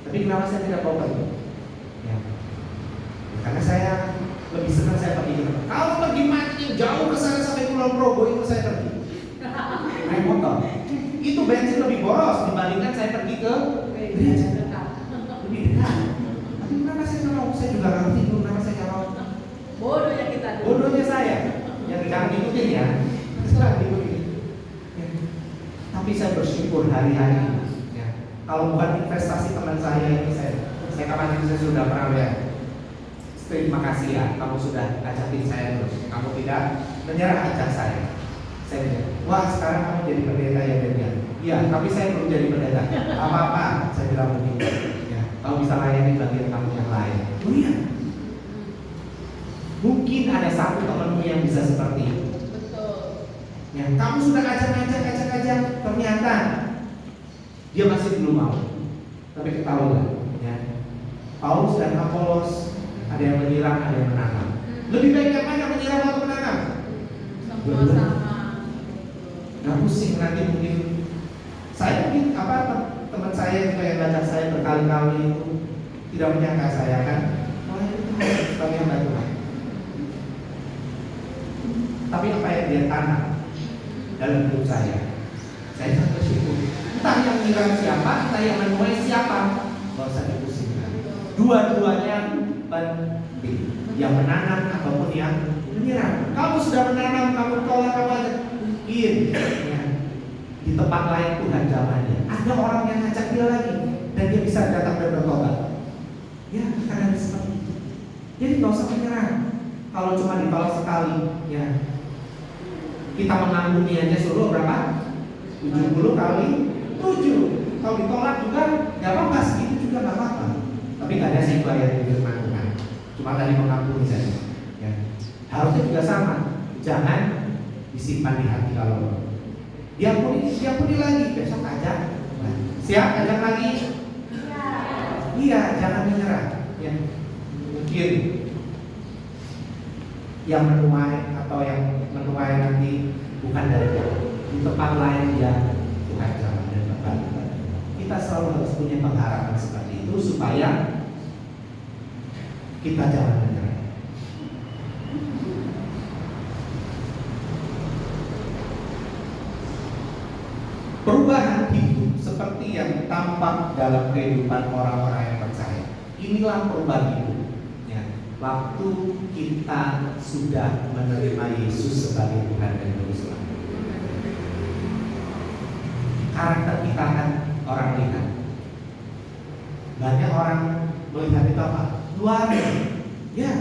Tapi kenapa saya tidak mau pergi? Ya. Karena saya lebih senang saya pergi ke tempat. Kalau pergi mancing jauh ke sana sampai Pulau Progo itu saya pergi naik motor. Itu bensin lebih boros dibandingkan saya pergi ke gereja. Lebih dekat. Tapi kenapa saya nggak mau? Saya juga ngerti itu kenapa saya nggak mau. Bodohnya kita. Bodohnya saya. Yang jangan diikutin ya. Terserah diikutin. Ya. Tapi saya bersyukur hari-hari. Ya. Kalau bukan investasi teman saya ini saya kapan ini saya sudah pernah lihat. Terima kasih ya, kamu sudah ajakin saya terus. Kamu tidak menyerah ajak saya. Saya bilang, wah sekarang kamu jadi pendeta ya Belia. Iya, tapi saya belum jadi pendeta. Apa-apa, saya bilang begitu. Ya, kamu bisa layani bagian kamu yang lain. Oh iya. Mungkin ada satu temanmu yang bisa seperti itu. Betul. Ya, kamu sudah ajak, ternyata dia masih belum mau. Tapi ketahuilah, ya. Paulus dan Apolos ada yang menyerang, ada yang menanam. Lebih baik yang mana menyerang atau menanam? Sama-sama. Nah pusing nanti mungkin saya mungkin teman saya juga yang ngajak saya berkali-kali itu tidak menyangka saya kan. Wah itu sebagai yang baik. Tapi apa yang dia tanam dalam hidup saya sangat bersyukur. Entah yang menyerang siapa, entah yang menuai siapa, nggak usah dipusingkan. Dua-duanya penting, yang menanam ataupun yang menyerang. Kamu sudah menanam, kamu tolak, kamu aja ya. Di tempat lain Tuhan zamannya ada orang yang ngajak dia lagi dan dia bisa datang dan bertobat. Ya, karena seperti itu. Jadi nggak usah menyerah. Kalau cuma ditolak sekali, ya kita menanggungi aja suruh berapa? 70 kali 7. Kalau ditolak juga nggak apa-apa, segitu juga nggak apa-apa. Tapi nggak ada sih bayar yang menanggungan. Cuma tadi mengampuni saja. Ya. Harusnya juga sama. Jangan disimpan di hati kalau diampuni lagi, besok ajak. Siap ajak lagi? Iya, jangan menyerah. Ya. Mungkin yang menuai atau yang menuai nanti bukan dari dia. Di tempat lain dia Tuhan jalan dan tempat. Kita selalu harus punya pengharapan seperti itu supaya kita jangan menyerah. Perubahan hidup seperti yang tampak dalam kehidupan orang-orang yang percaya. Inilah perubahan hidup. Ya, waktu kita sudah menerima Yesus sebagai Tuhan dan Juru Selamat. Karakter kita kan orang lihat. orang melihat itu apa? Luarnya. Ya.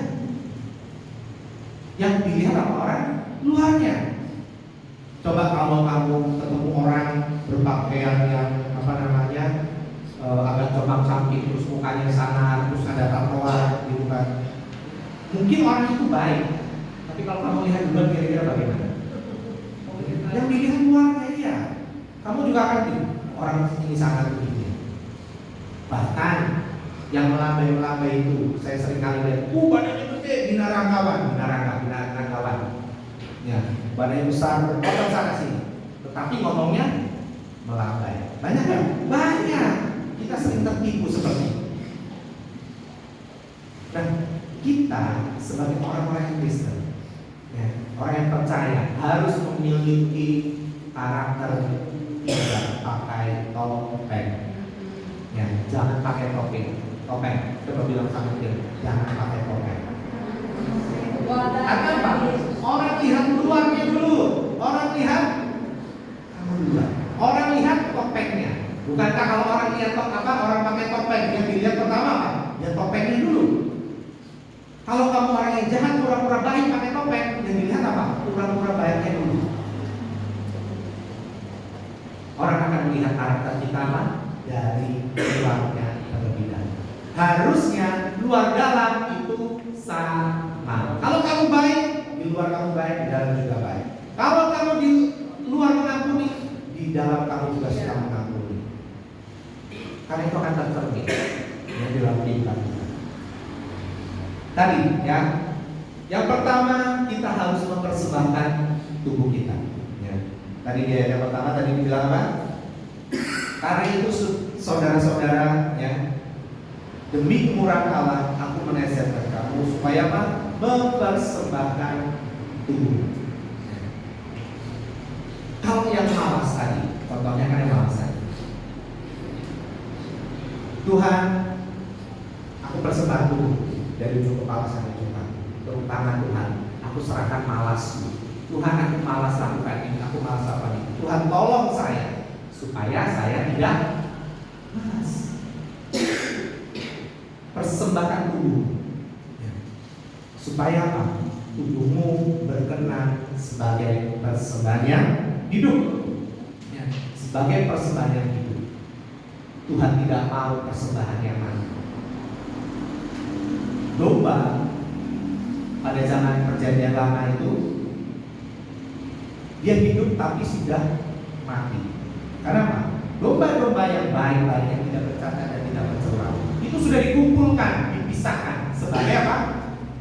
Yang dilihat apa orang? Luarnya. Coba kalau kamu ketemu orang berpakaian yang agak combang-camping, terus mukanya sana, terus ada tatoan gitu kan. Mungkin orang itu baik, tapi kalau kamu lihat duluan kira-kira bagaimana? Yang dilihat luarnya iya. Kamu juga akan orang ini sangat begini. Bahkan yang melambai-melambai itu, saya sering kali lihat, badannya gede, binaragawan. Ya, badannya besar, berkotong sana sini. Tetapi ngomongnya melambai. Banyak kan? Banyak. Kita sering tertipu seperti itu. Nah, kita sebagai orang-orang yang Kristen, ya, orang yang percaya harus memiliki karakter tidak pakai topeng. Ya, jangan pakai topeng. Coba bilang sama dia, jangan pakai topeng. Karena apa? Orang lihat luarnya dulu. Orang lihat kamu dulu. Orang lihat topengnya. Bukankah kalau orang lihat orang pakai topeng, yang dilihat pertama apa? Ya topengnya dulu. Kalau kamu orang yang jahat pura-pura baik pakai topeng, yang dilihat apa? Pura-pura baiknya dulu. Orang akan melihat karakter kita apa? Dari luarnya terlebih dahulu. Harusnya luar dalam itu sama. Kalau kamu baik, di luar kamu baik, di dalam juga baik. Kalau kamu di luar mengampuni, di dalam kamu juga suka mengampuni. Karena itu akan tercermin ya, dalam kehidupan kita. Tadi ya, yang pertama kita harus mempersembahkan tubuh kita. Ya. Tadi dia yang pertama tadi dibilang apa? Karena itu saudara-saudara ya, demi kemurahan Allah aku menasihatkan kamu supaya apa? Mempersembahkan tubuh. Kalau yang malas tadi, contohnya kan yang malas tadi. Tuhan, aku persembahkan tubuh dari ujung kepala sampai ujung kaki. Terutama Tuhan, aku serahkan malasku. Tuhan, aku malas lakukan ini, aku malas apa ini. Tuhan tolong saya supaya saya tidak malas. Persembahkan tubuh supaya apa? Tubuhmu berkenan sebagai persembahan yang hidup ya, sebagai persembahan yang hidup. Tuhan tidak mau persembahan yang mati. Domba pada zaman perjanjian lama itu dia hidup tapi sudah mati. Karena apa? Domba-domba yang baik-baik, yang tidak bercacat dan tidak bercela itu sudah dikumpulkan, dipisahkan sebagai apa?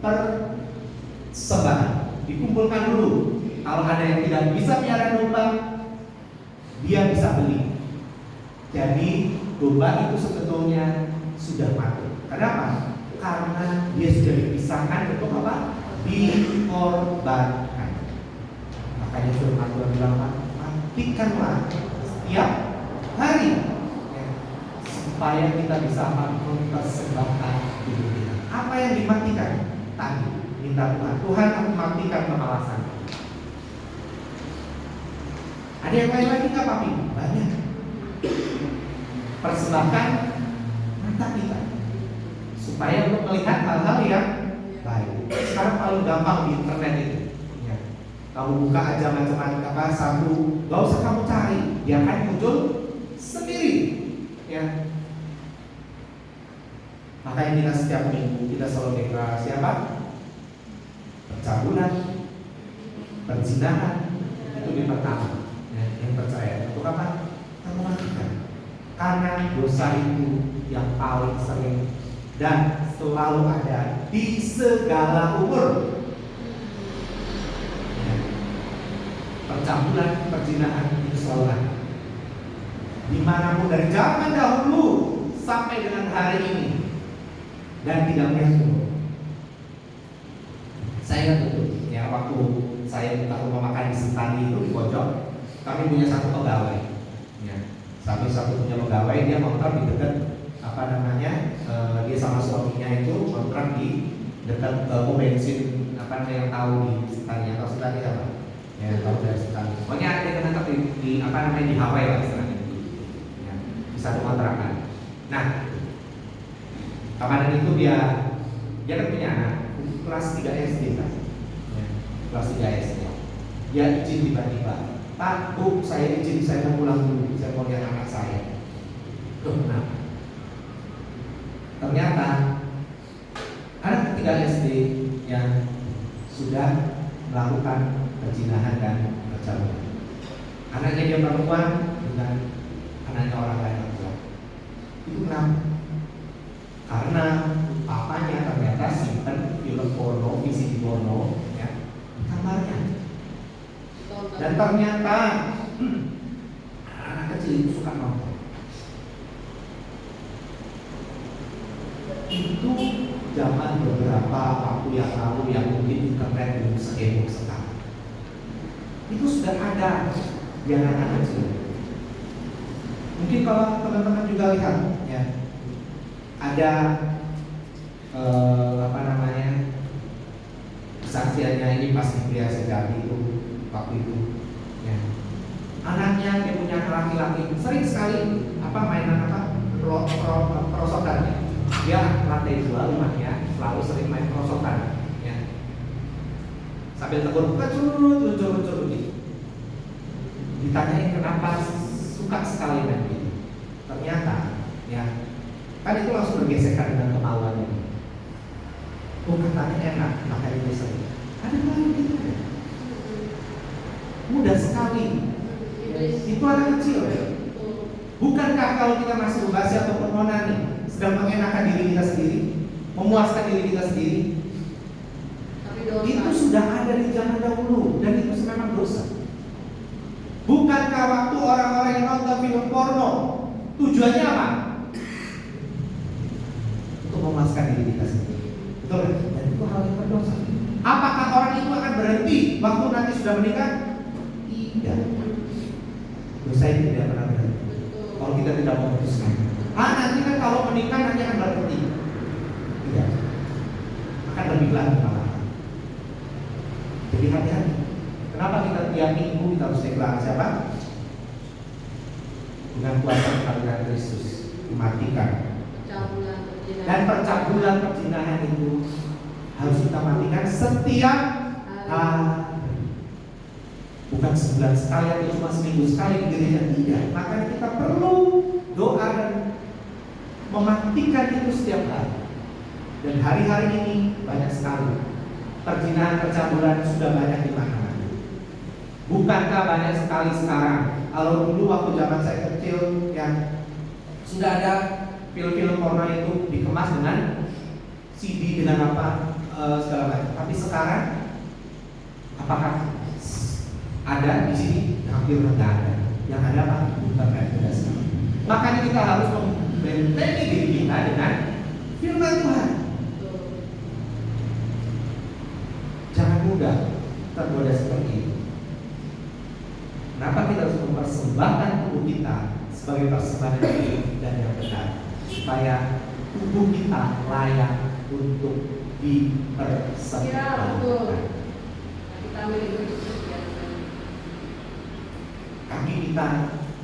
Persembahan. Dikumpulkan dulu. Kalau ada yang tidak bisa piara domba, dia bisa beli. Jadi domba itu sebetulnya sudah mati. Kenapa? Karena dia sudah dipisahkan untuk apa? Dikorbankan. Makanya firman Tuhan bilang, matikanlah setiap hari ya, supaya kita bisa mempersembahkan hidup kita. Apa yang dimatikan? Tadi minta Tuhan aku matikan kemalasan. Ada yang lain lagi nggak papi? Banyak. Persembahkan mata kita supaya untuk melihat hal-hal yang baik. Sekarang paling gampang di internet itu. Ya. Kamu buka aja macam-macam satu, gak usah kamu cari, dia akan muncul sendiri. Ya. Makanya kita setiap minggu kita selalu deklarasi apa? Percabulan, perzinahan itu di pertama. Ya, yang percaya untuk apa? Kamu matikan. Karena dosa itu yang paling sering dan selalu ada di segala umur. Ya. Percabulan, perzinahan itu selalu ada. Dimanapun dari zaman dahulu sampai dengan hari ini dan tidak pernah turun. Saya betul ya, waktu saya buka rumah makan di Sentani itu di pojok, kami punya satu pegawai. Ya. Satu punya pegawai, dia kontrak di dekat dia sama suaminya itu kontrak di dekat pom bensin yang tahu di Sentani atau Sentani apa? Ya tahu dari Sentani. Pokoknya ada yang kontrak di Hawaii lah istilahnya. Ya, di satu kontrakan. Nah, Kapan itu dia kan punya anak kelas 3 SD kan, ya, kelas 3 SD. Dia izin tiba-tiba, Pak, Bu, saya izin, saya mau pulang dulu, saya mau lihat anak saya. Loh, kenapa? Ternyata anak ketiga SD yang sudah melakukan perzinahan dan percabulan. Anaknya dia perempuan dengan anaknya orang lain laki-laki. Itu kenapa? Karena papanya ternyata simpen film porno, VCD porno, ya, di kamarnya. Dan ternyata anak kecil itu suka nonton. Itu zaman beberapa waktu yang lalu yang mungkin internet belum seheboh sekarang. Itu sudah ada di anak-anak kecil. Mungkin kalau teman-teman juga lihat, ya, ada kesaksiannya ini pas di Pria Sejati itu waktu itu, ya. Anaknya dia punya anak laki-laki sering sekali mainan perosokan. Dia lantai 2 rumahnya selalu sering main perosokan, ya. Sambil tegur bukan curut gitu. Ditanyain kenapa suka sekali main gitu. Ternyata, ya, kan itu langsung bergesekan dengan kemaluannya. Oh, katanya enak, makanya dia sering. Ada malu gitu ya. Mudah sekali. Itu anak kecil ya. Bukankah kalau kita masih bebas atau onani sedang mengenakan diri kita sendiri, memuaskan diri kita sendiri? Itu sudah ada di zaman dahulu dan itu memang dosa. Bukankah waktu orang-orang yang nonton film porno tujuannya apa? Untuk memuaskan diri kita sendiri. Betul kan? Dan itu hal yang berdosa. Apakah orang itu akan berhenti waktu nanti sudah menikah? Tidak. Dosa itu tidak pernah berhenti. Kalau kita tidak memutuskan. Nanti kan kalau menikah nanti akan berhenti. Tidak. Akan lebih lagi malah. Jadi hati-hati. Kenapa kita tiap minggu kita harus deklarasi apa? Dengan kuasa kehadiran Kristus dimatikan. Dan percabulan perzinahan itu harus kita matikan setiap hari. Bukan sebulan sekali atau cuma seminggu sekali di gereja, tidak. Makanya kita perlu doa dan mematikan itu setiap hari. Dan hari-hari ini banyak sekali perzinahan percabulan sudah banyak di mana-mana. Bukankah banyak sekali sekarang? Kalau dulu waktu zaman saya kecil yang sudah ada film-film porno itu dikemas dengan CD dengan segala macam. Tapi sekarang apakah ada di sini? Hampir tidak ada. Yang ada apa? Internet sudah sekali. Makanya kita harus membentengi diri kita dengan firman Tuhan. Jangan mudah tergoda seperti itu. Kenapa kita harus mempersembahkan tubuh kita sebagai persembahan yang hidup dan yang benar, supaya tubuh kita layak untuk dipersembahkan. Ya, betul. Kita miliki kaki kita,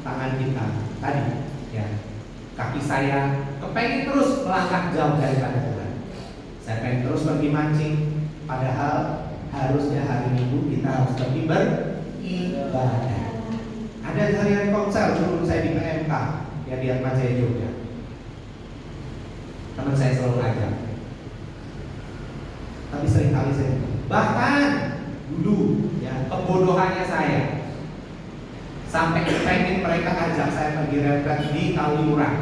tangan kita, tadi, ya, kaki saya kepengen terus melangkah jauh daripada Tuhan. Saya pengen terus pergi mancing, padahal harusnya hari Minggu kita harus pergi beribadah. Ada hari-hari konser dulu saya di PMK, ya di Atmajaya Jogja. Teman saya selalu ajak. Tapi seringkali saya bahkan dulu, ya, kebodohannya saya sampai pengen mereka ajak saya pergi retret di Kaliurang.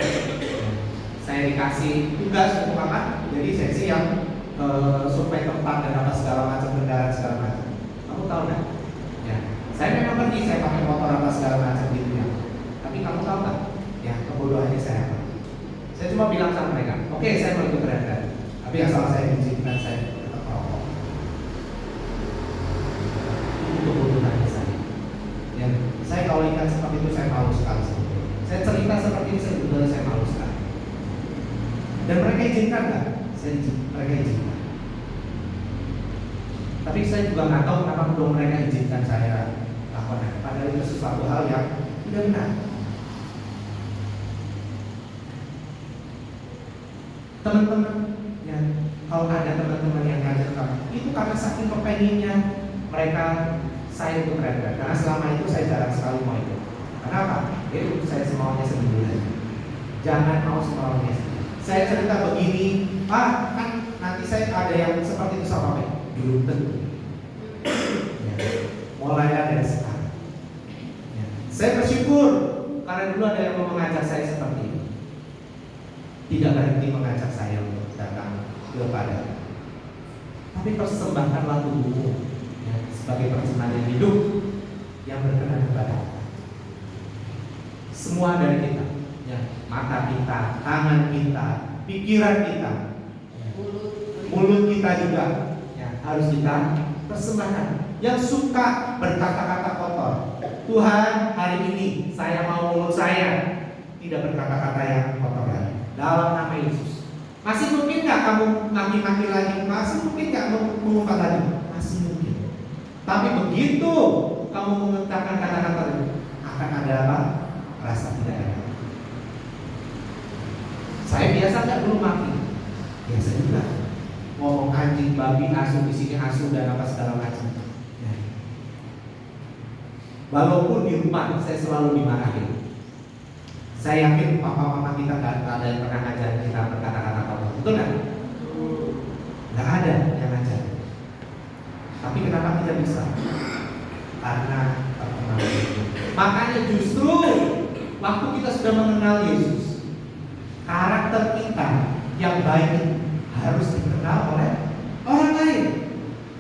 Saya dikasih tugas untuk apa? Jadi sesi yang survei tempat dan apa segala macam, kendaraan segala macam. Kamu tahu nggak? Ya, saya memang pergi, saya pakai motor apa segala macam gitu ya. Tapi kamu tahu nggak? Ya, kebodohannya saya apa? Saya cuma bilang sama mereka, oke, saya mau ikut retret. Tapi asal saya diizinkan, saya tetap rokok. Itu kebodohannya saya. Ya, saya kalau ingat seperti itu saya malu sekali. Saya cerita seperti ini sebetulnya saya malu sekali. Dan mereka izinkan nggak? Mereka izinkan. Tapi saya juga nggak tahu kenapa belum mereka izinkan saya lakukan. Padahal itu sesuatu hal yang tidak benar. Teman-teman, ya, kalau ada teman-teman yang ngajak kamu, itu karena saking kepenginnya mereka saya untuk keren. Karena selama itu saya jarang sekali mau itu. Kenapa? Itu saya semaunya sendiri aja. Jangan mau semaunya sendiri. Saya cerita begini, kan nanti saya ada yang seperti itu sama Pak. Belum tentu. Ya. Mulailah dari sekarang. Ya. Saya bersyukur karena dulu ada yang mau mengajak saya seperti ini. Tidak berhenti mengajak saya untuk datang kepada. Tapi persembahkanlah tubuhmu ya, sebagai persembahan hidup yang berkenan kepada Allah. Semua dari kita, ya, mata kita, tangan kita, pikiran kita, ya, mulut kita juga, ya, harus kita persembahkan. Yang suka berkata-kata kotor, Tuhan hari ini saya mau mulut saya tidak berkata-kata yang kotor lagi. Dalam nama Yesus. Masih mungkin nggak kamu maki-maki lagi? Masih mungkin nggak mengumpat lagi? Masih mungkin. Tapi begitu kamu mengungkapkan kata-kata itu, akan ada apa? Rasa tidak enak. Saya biasa nggak dulu maki, biasa juga ngomong anjing, babi, asu, di sini asu dan apa segala macam. Ya. Walaupun di rumah saya selalu dimarahin. Saya yakin papa mama kita nggak ada yang pernah ngajar kita berkata-kata kotor, betul nggak? Nggak ada yang ngajar. Tapi kenapa tidak bisa? Karena pertemanan itu. Makanya justru waktu kita sudah mengenal Yesus, karakter kita yang baik harus dikenal oleh orang lain.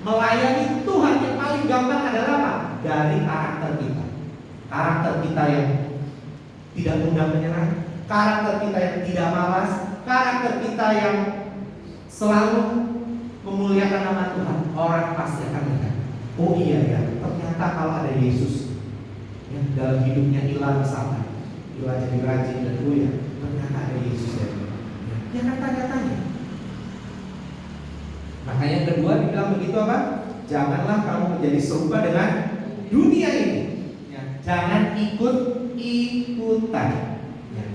Melayani Tuhan yang paling gampang adalah apa? Dari karakter kita. Karakter kita yang tidak mudah menyerah, karakter kita yang tidak malas, karakter kita yang selalu memuliakan nama Tuhan. Orang pasti akan lihat, oh iya ya, ternyata kalau ada Yesus ya, dalam hidupnya Ila misalnya, Ila jadi rajin dan ya, ternyata ada Yesus ya. Dia akan tanya-tanya. Makanya yang kedua dibilang begitu apa? Janganlah kamu menjadi serupa dengan dunia ini. Ya, jangan ikut-ikutan. Ya.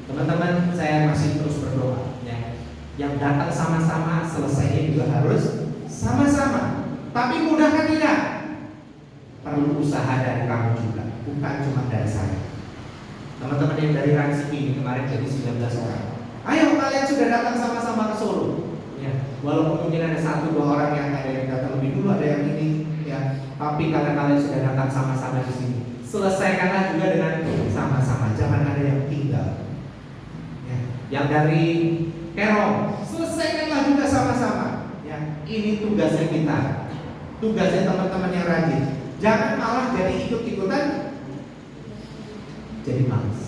Teman-teman, saya masih terus berdoa. Ya. Yang datang sama-sama, selesainya juga harus sama-sama. Tapi mudah kan tidak? Perlu usaha dari kamu juga, bukan cuma dari saya. Teman-teman yang dari Ransiki ini kemarin jadi 19 orang. Ayo kalian sudah datang sama-sama ke Solo. Ya, walaupun mungkin ada 1-2 orang yang ada yang datang lebih dulu, ada yang ini, ya. Tapi karena kalian sudah datang sama-sama di sini, selesaikanlah juga dengan sama-sama. Jangan ada yang tinggal. Ya. Yang dari Kerong, selesaikanlah juga sama-sama. Ya. Ini tugasnya kita, tugasnya teman-teman yang rajin. Jangan malah jadi ikut-ikutan, jadi malas.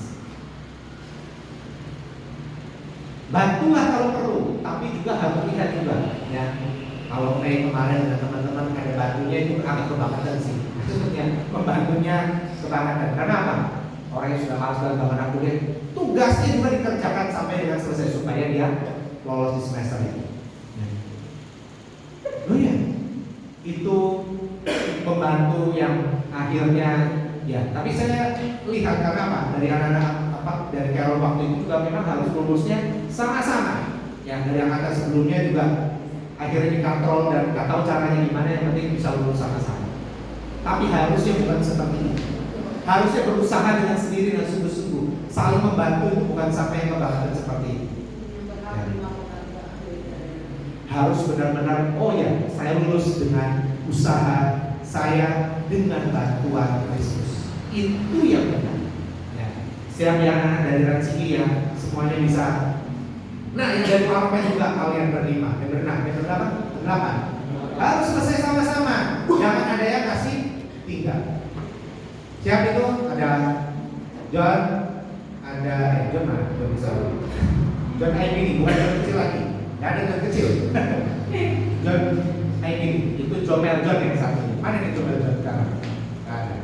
Bantulah kalau perlu, tapi juga harus lihat juga. Ya, kalau kayak kemarin dengan teman-teman ada bantunya itu agak kebangetan sih. Maksudnya membantunya kebangetan. Karena apa? Orang yang sudah malas dalam bangunan kuliah, tugasnya juga dikerjakan sampai dengan selesai supaya dia lolos di semester ini. Oh ya, itu pembantu yang akhirnya ya. Tapi saya lihat karena apa? Dari anak-anak dari Carol waktu itu juga memang harus lulusnya sama-sama. Ya, dari yang atas sebelumnya juga akhirnya dikontrol dan nggak tahu caranya gimana, yang penting bisa lulus sama-sama. Tapi harusnya bukan seperti ini. Harusnya berusaha dengan sendiri dan sungguh-sungguh. Saling membantu itu bukan sampai yang kebangetan seperti ini. Ya. Harus benar-benar, oh ya, saya lulus dengan usaha saya dengan bantuan Kristus. Itu yang benar. Ya. Siap yang anak dari Ransiki ya, semuanya bisa. Nah, yang dari parlemen juga kalian berlima, yang berenam, yang berapa? 8. Harus selesai sama-sama. Jangan ada yang kasih 3. Siap itu? Ada John, ada John mana? John bisa. John ini bukan John kecil lagi. Gak ada John kecil. John ini itu Jomel John yang satu. Mana nih Jomel John sekarang? Gak ada.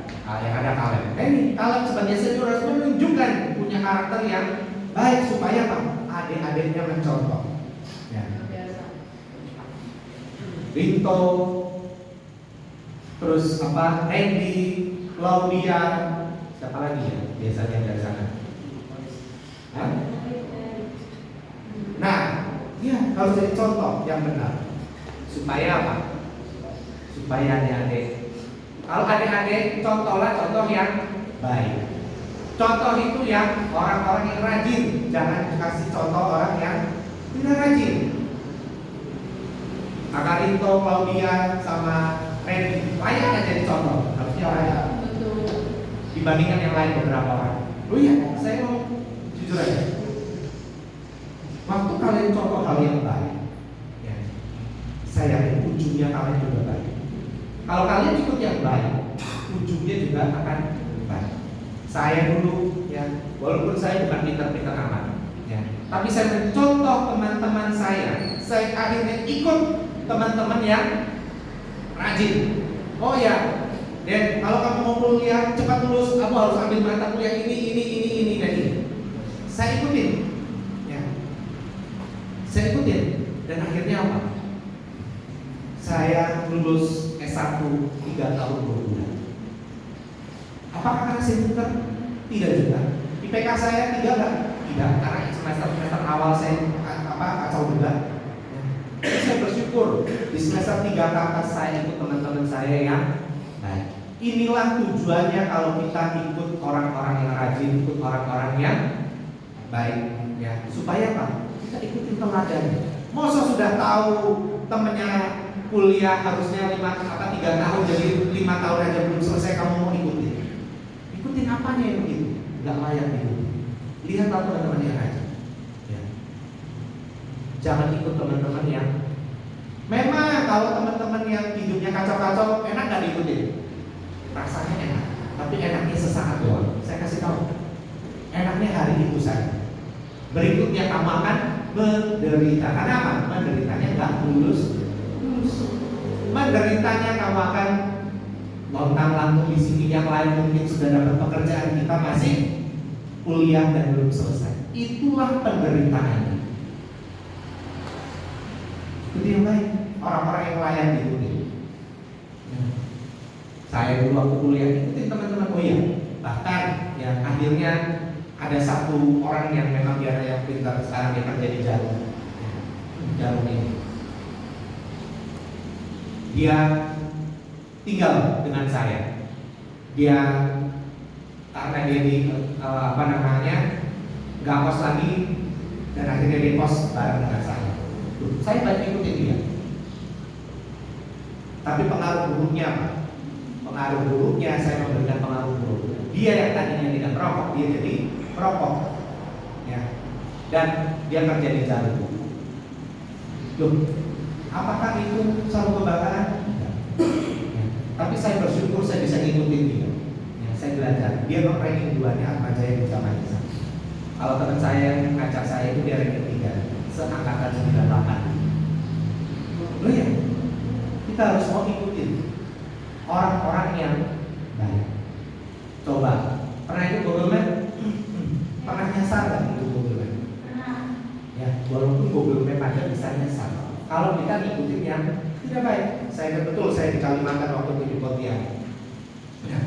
Yang ada kalian. Ini kalian sebagai senior harus menunjukkan punya karakter yang baik supaya apa? Adik-adiknya mencontoh. Ya. Rinto, terus apa? Randy, Claudia, siapa lagi ya biasanya dari sana? Hah? Nah, dia harus jadi contoh yang benar. Supaya apa? Supaya adik-adik, kalau adik-adik contohlah contoh yang baik. Contoh itu yang orang-orang yang rajin, jangan kasih contoh orang yang tidak rajin. Kakak Rinto, Claudia, sama Randy layaknya jadi contoh. Harusnya orang yang Betul. dibandingkan yang lain beberapa orang. Oh iya, saya mau jujur aja. Waktu kalian contoh hal yang baik, ya, saya yakin ujungnya kalian juga baik. Kalau kalian ikut yang baik, ujungnya juga akan baik. Saya dulu, ya, walaupun saya bukan pintar-pintar amat, ya, tapi saya mencontoh teman-teman saya akhirnya ikut teman-teman yang rajin. Oh ya, dan kalau kamu mau kuliah cepat lulus, kamu harus ambil mata kuliah ini dan ini. Saya ikutin, ya. Saya ikutin, dan akhirnya apa? Saya lulus S1 3 tahun 2 bulan. Apakah karena saya pintar? Tidak juga. IPK saya 3 enggak? Tidak, karena semester awal saya kacau juga. Saya bersyukur di semester 3 ke atas saya ikut teman-teman saya yang baik. Inilah tujuannya kalau kita ikut orang-orang yang rajin, ikut orang-orang yang baik, ya. Supaya apa? Kita ikutin teladannya. Masa sudah tahu temennya kuliah harusnya 3 tahun, jadi 5 tahun aja belum selesai kamu mau ikutin? Ikutin apanya yang begitu? Gak layak diikuti. Lihat teman-teman yang rajin, ya. Jangan ikut teman-teman yang memang kalau teman-teman yang hidupnya kacau-kacau enak gak diikutin? Rasanya enak, tapi enaknya sesaat doang. Saya kasih tahu, enaknya hari itu saja. Berikutnya kamu akan menderita. Karena apa? Menderitanya nggak lulus. Menderitanya kamu akan lontang-lantung di sini, yang lain mungkin sudah dapat pekerjaan, kita masih kuliah dan belum selesai. Itulah penderitaannya. Itu yang lain, orang-orang yang layak diikuti. Saya dulu waktu kuliah ikutin teman-teman, oh iya, bahkan ya akhirnya ada satu orang yang memang dia yang pintar, sekarang dia kerja di Jarum ini. Dia tinggal dengan saya. Dia karena dia di nggak kos lagi, dan akhirnya dia kos bareng dengan saya. Saya banyak ikutin dia. Tapi pengaruh buruknya apa? Pengaruh buruknya saya memberikan pengaruh buruk. Dia yang tadinya tidak merokok, dia jadi merokok, ya. Dan dia kerja di Jarum. Loh, apakah itu selalu kebakaran? Tidak. Ya. Tapi saya bersyukur saya bisa ngikutin dia. Ya, saya belajar. Dia ranking 2-nya apa saya di zaman itu. Kalau teman saya yang ngajak saya itu dia ranking 3, seangkatan 98. Loh ya, kita harus mau ikutin orang-orang yang baik. Coba, pernah ikut Google Map? Pernah nyasar nggak ikut Google Map? Ya, walaupun Google Map aja bisa nyasar. Kalau kita ngikutin yang tidak baik, saya ingat betul saya di Kalimantan waktu itu di Pontianak. Ya.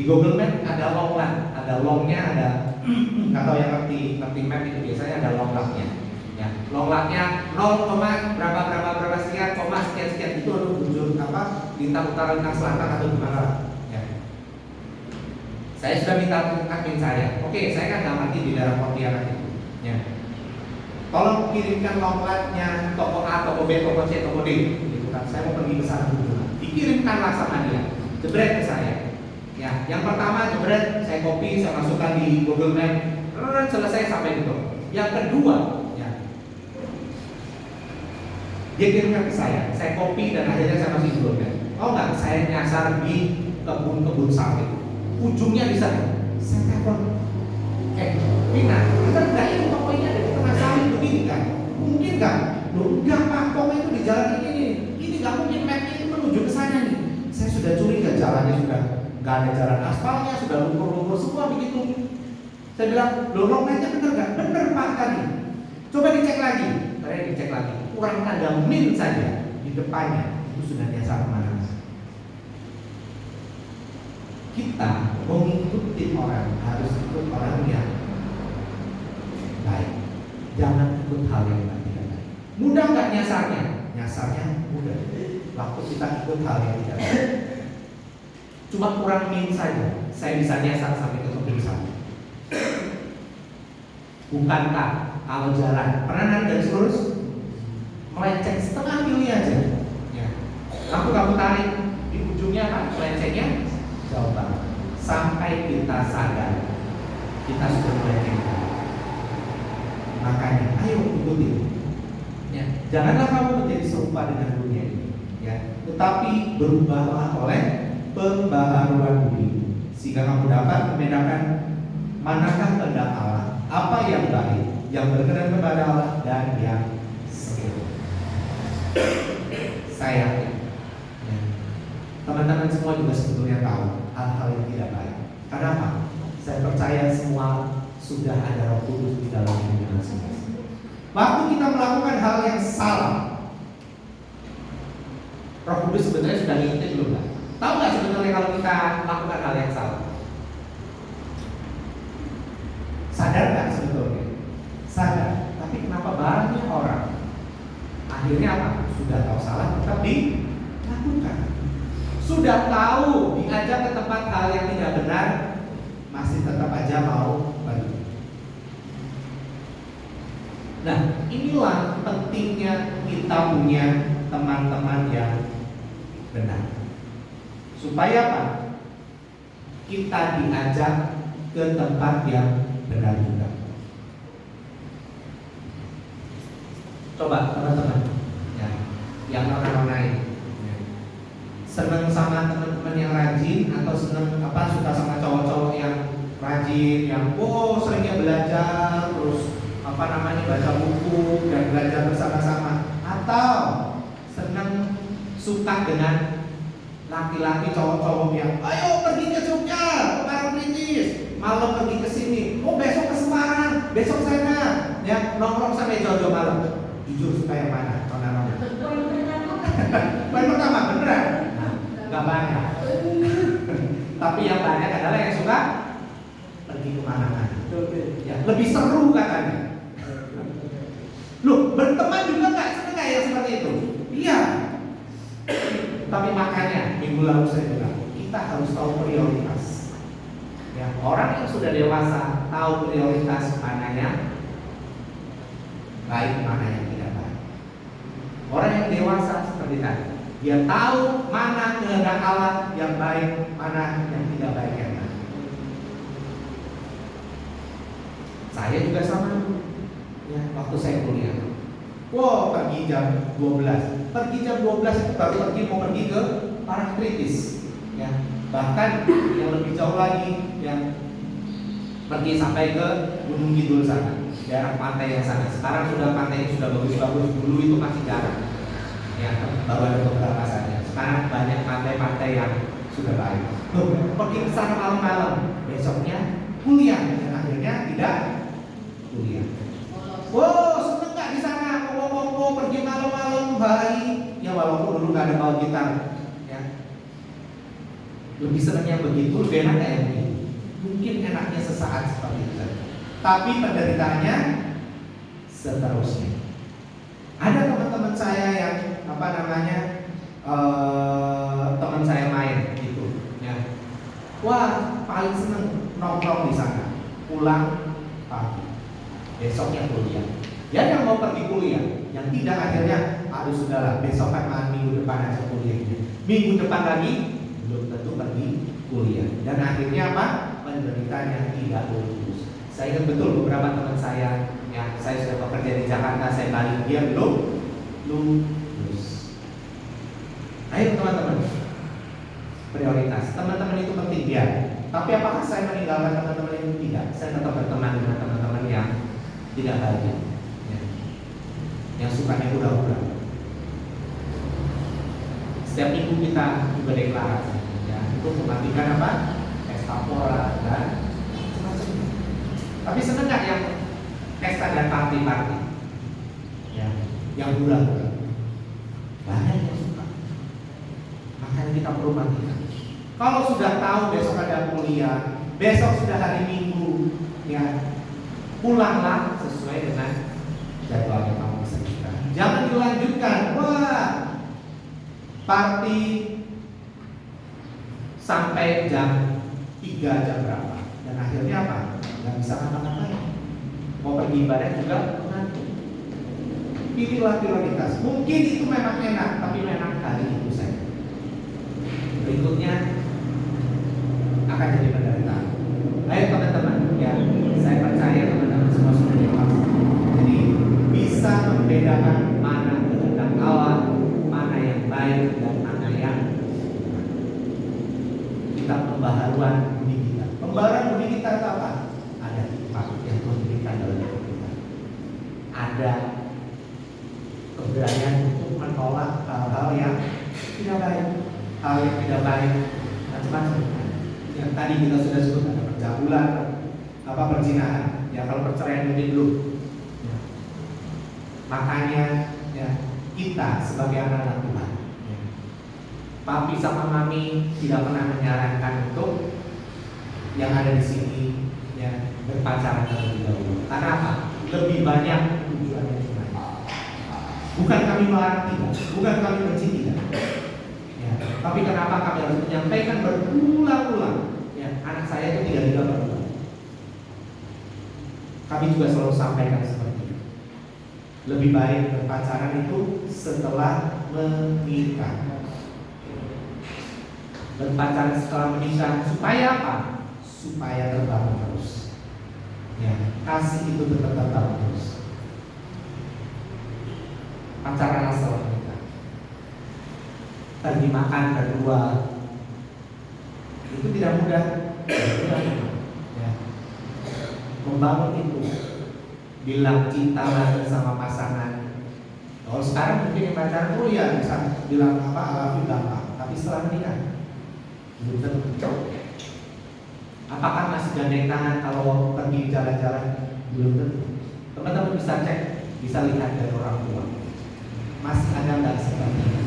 Di Google Map ada long line, ada longnya, ada nggak tahu yang ngerti map itu biasanya ada long line-nya. Ya, long line-nya 0, berapa sekian, sekian itu bujur lintang utara, lintang selatan atau gimana? Ya. Saya sudah minta admin saya. Oke, saya kan nggak ngerti di daerah Pontianak itu. Ya. Tolong kirimkan long line-nya toko A, toko B, toko C, toko D. Gitu kan. Saya mau pergi ke sana dulu. Dikirimkanlah sama dia. Jebret ke saya. Ya, yang pertama jebret, saya copy, saya masukkan di Google Map. Selesai sampai itu. Yang kedua, dia kirimkan ke saya copy dan akhirnya saya masih Google Map. Oh enggak, saya nyasar di kebun sawit. Ujungnya di sana. Saya telepon, Vina, kita nggak ini pokoknya ada di tengah sawit begini kan? Mungkin nggak? Loh, enggak Pak, pokoknya itu di jalan ini. Ini nggak mungkin mapnya itu menuju ke sana nih. Saya sudah curiga jalannya sudah nggak ada jalan aspalnya, sudah lumpur-lumpur semua begitu. Saya bilang, loh longnya bener nggak? Bener Pak tadi. Coba dicek lagi. Saya dicek lagi. Kurang ada min saja di depannya itu sudah nyasar kemana. Kita mau ngikutin orang harus ikut orang yang baik. Jangan ikut hal yang tidak baik. Mudah nggak nyasarnya? Nyasarnya mudah. Waktu kita ikut hal yang tidak baik. Cuma kurang min saja, saya bisa nyasar sampai ke kebingungan. Bukankah kalau jalan pernah narik garis lurus melenceng setengah mili aja? Ya. Kamu tarik di ujungnya kan melencengnya jauh banget. Sampai kita sadar kita sudah melenceng. Makanya ayo ikuti. Ya. Janganlah kamu menjadi serupa dengan dunia ini. Ya. Tetapi berubahlah oleh pembaharuan budi, sehingga kamu dapat membedakan manakah kehendak Allah, apa yang baik, yang berkenan kepada Allah, dan yang sempurna. Saya yakin, ya, teman-teman semua juga sebetulnya tahu hal-hal yang tidak baik. Kenapa? Saya percaya semua sudah ada Roh Kudus di dalam diri masing-masing. Waktu kita melakukan hal yang salah, Roh Kudus sebenarnya sudah ngingetin belum kan? Tahu nggak sebenarnya kalau kita melakukan hal yang salah? Sadar nggak sebetulnya? Sadar. Tapi kenapa banyak orang akhirnya apa? Sudah tahu salah tetap dilakukan. Sudah tahu diajak ke tempat hal yang tidak benar, masih tetap aja mau pergi. Nah, inilah pentingnya kita punya teman-teman yang benar. Supaya apa? Kita diajak ke tempat yang benar juga. Coba teman-teman, ya, yang nona-nonain, ya, seneng sama teman-teman yang rajin atau seneng suka sama cowok-cowok yang rajin, yang seringnya belajar, terus baca buku dan belajar bersama-sama, atau seneng suka dengan laki-laki cowok-cowok yang ayo pergi ke Jogja, ke Parangtritis, malam pergi ke sini, besok ke Semarang, besok sana, ya nongkrong sampai jauh-jauh malam. Jujur suka yang mana? Nona-nona. Poin pertama beneran? Nggak banyak. Tapi yang banyak adalah yang suka pergi kemana-mana. Ya, lebih seru katanya. Loh, berteman juga seneng nggak yang seperti itu? Iya. Tapi makanya minggu lalu saya bilang kita harus tahu prioritas. Ya, orang yang sudah dewasa tahu prioritas mana yang baik, mana yang tidak baik. Orang yang dewasa seperti tadi, dia tahu mana kehendak Allah yang baik, mana yang tidak baik yang mana. Saya juga sama. Ya, waktu saya kuliah. Pergi jam 12. Pergi jam 12 itu baru mau pergi ke Parangtritis. Ya, bahkan yang lebih jauh lagi, yang pergi sampai ke Gunung Kidul sana, daerah pantai yang sana. Sekarang sudah pantai sudah bagus-bagus. Dulu itu masih jarang. Ya, baru ada beberapa saja. Sekarang banyak pantai-pantai yang sudah baik. Pergi ke sana malam-malam, besoknya kuliah dan akhirnya tidak kuliah. Seneng nggak di sana? Pergi malam-malam baik. Ya walaupun dulu nggak ada bawa gitar, ya. Lebih seneng yang begitu, lebih enak yang begitu. Mungkin enaknya sesaat seperti itu, tapi penderitaannya seterusnya. Ada teman-teman saya yang teman saya main gitu, ya. Paling seneng nongkrong di sana, pulang pagi, besoknya kuliah. Ya yang mau pergi kuliah, yang tidak akhirnya sudahlah besok kan minggu depan aja kuliah. Minggu depan lagi belum tentu pergi kuliah. Dan akhirnya penderitanya tidak lulus. Saya ingat betul beberapa teman saya, ya saya sudah bekerja di Jakarta, saya balik dia belum lulus. Ayo teman-teman, prioritas. Teman-teman itu penting ya. Tapi apakah saya meninggalkan teman-teman itu? Tidak. Saya tetap berteman dengan teman-teman yang tidak bahagia, ya. Yang sukanya hura-hura. Setiap minggu kita juga deklarasi, ya, untuk mematikan pesta pora dan semacamnya. Tapi seneng nggak yang pesta dan party-party, ya, yang hura-hura? Banyak yang suka. Makanya kita perlu matikan. Kalau sudah tahu besok ada kuliah, besok sudah hari Minggu, ya, pulanglah sesuai dengan jadwalnya kamu bisa kita. Jangan dilanjutkan. Wah, party sampai jam 3 jam berapa? Dan akhirnya apa? Nggak bisa ngapa-ngapain. Mau pergi ibadah juga mengantuk. Pilihlah prioritas. Mungkin itu memang enak, tapi memang hari itu saja. Berikutnya akan jadi penderitaan. Ayo teman-teman, ya, saya percaya teman-teman semua sudah dewasa. Jadi bisa membedakan mana kehendak Allah, mana yang baik dan mana yang kita pembaharuan budi kita. Pembaharuan budi kita itu apa? Ada hikmat yang Tuhan berikan dalam hidup kita. Ada keberanian untuk menolak hal-hal yang tidak baik, hal yang tidak baik, macam-macam. Yang tadi kita sudah sebut ada percabulan, perzinahan. Ya kalau perceraian mungkin belum. Ya. Makanya ya kita sebagai anak-anak Tuhan, ya, papi sama mami tidak pernah menyarankan untuk yang ada di sini ya berpacaran terlebih dahulu. Karena apa? Lebih banyak tujuannya cuma. Bukan kami melarang tidak, bukan kami benci tidak. Ya, tapi kenapa kami harus menyampaikan berulang-ulang? Ya, anak saya itu tidak berulang. Kami juga selalu sampaikan seperti itu. Lebih baik berpacaran itu setelah menikah. Berpacaran setelah menikah supaya apa? Supaya terbangun terus. Ya, kasih itu tetap terbangun terus. Pacaran setelah menikah. Pergi makan berdua itu tidak mudah. Ya. Membangun itu, bilang cinta lagi sama pasangan. Kalau sekarang mungkin yang pacaran, oh ya bisa bilang apa alami gampang. Tapi setelah menikah belum tentu. Apakah masih gandeng tangan kalau pergi jalan-jalan? Belum tentu. Teman-teman bisa cek, bisa lihat dari orang tua. Masih ada nggak seperti itu?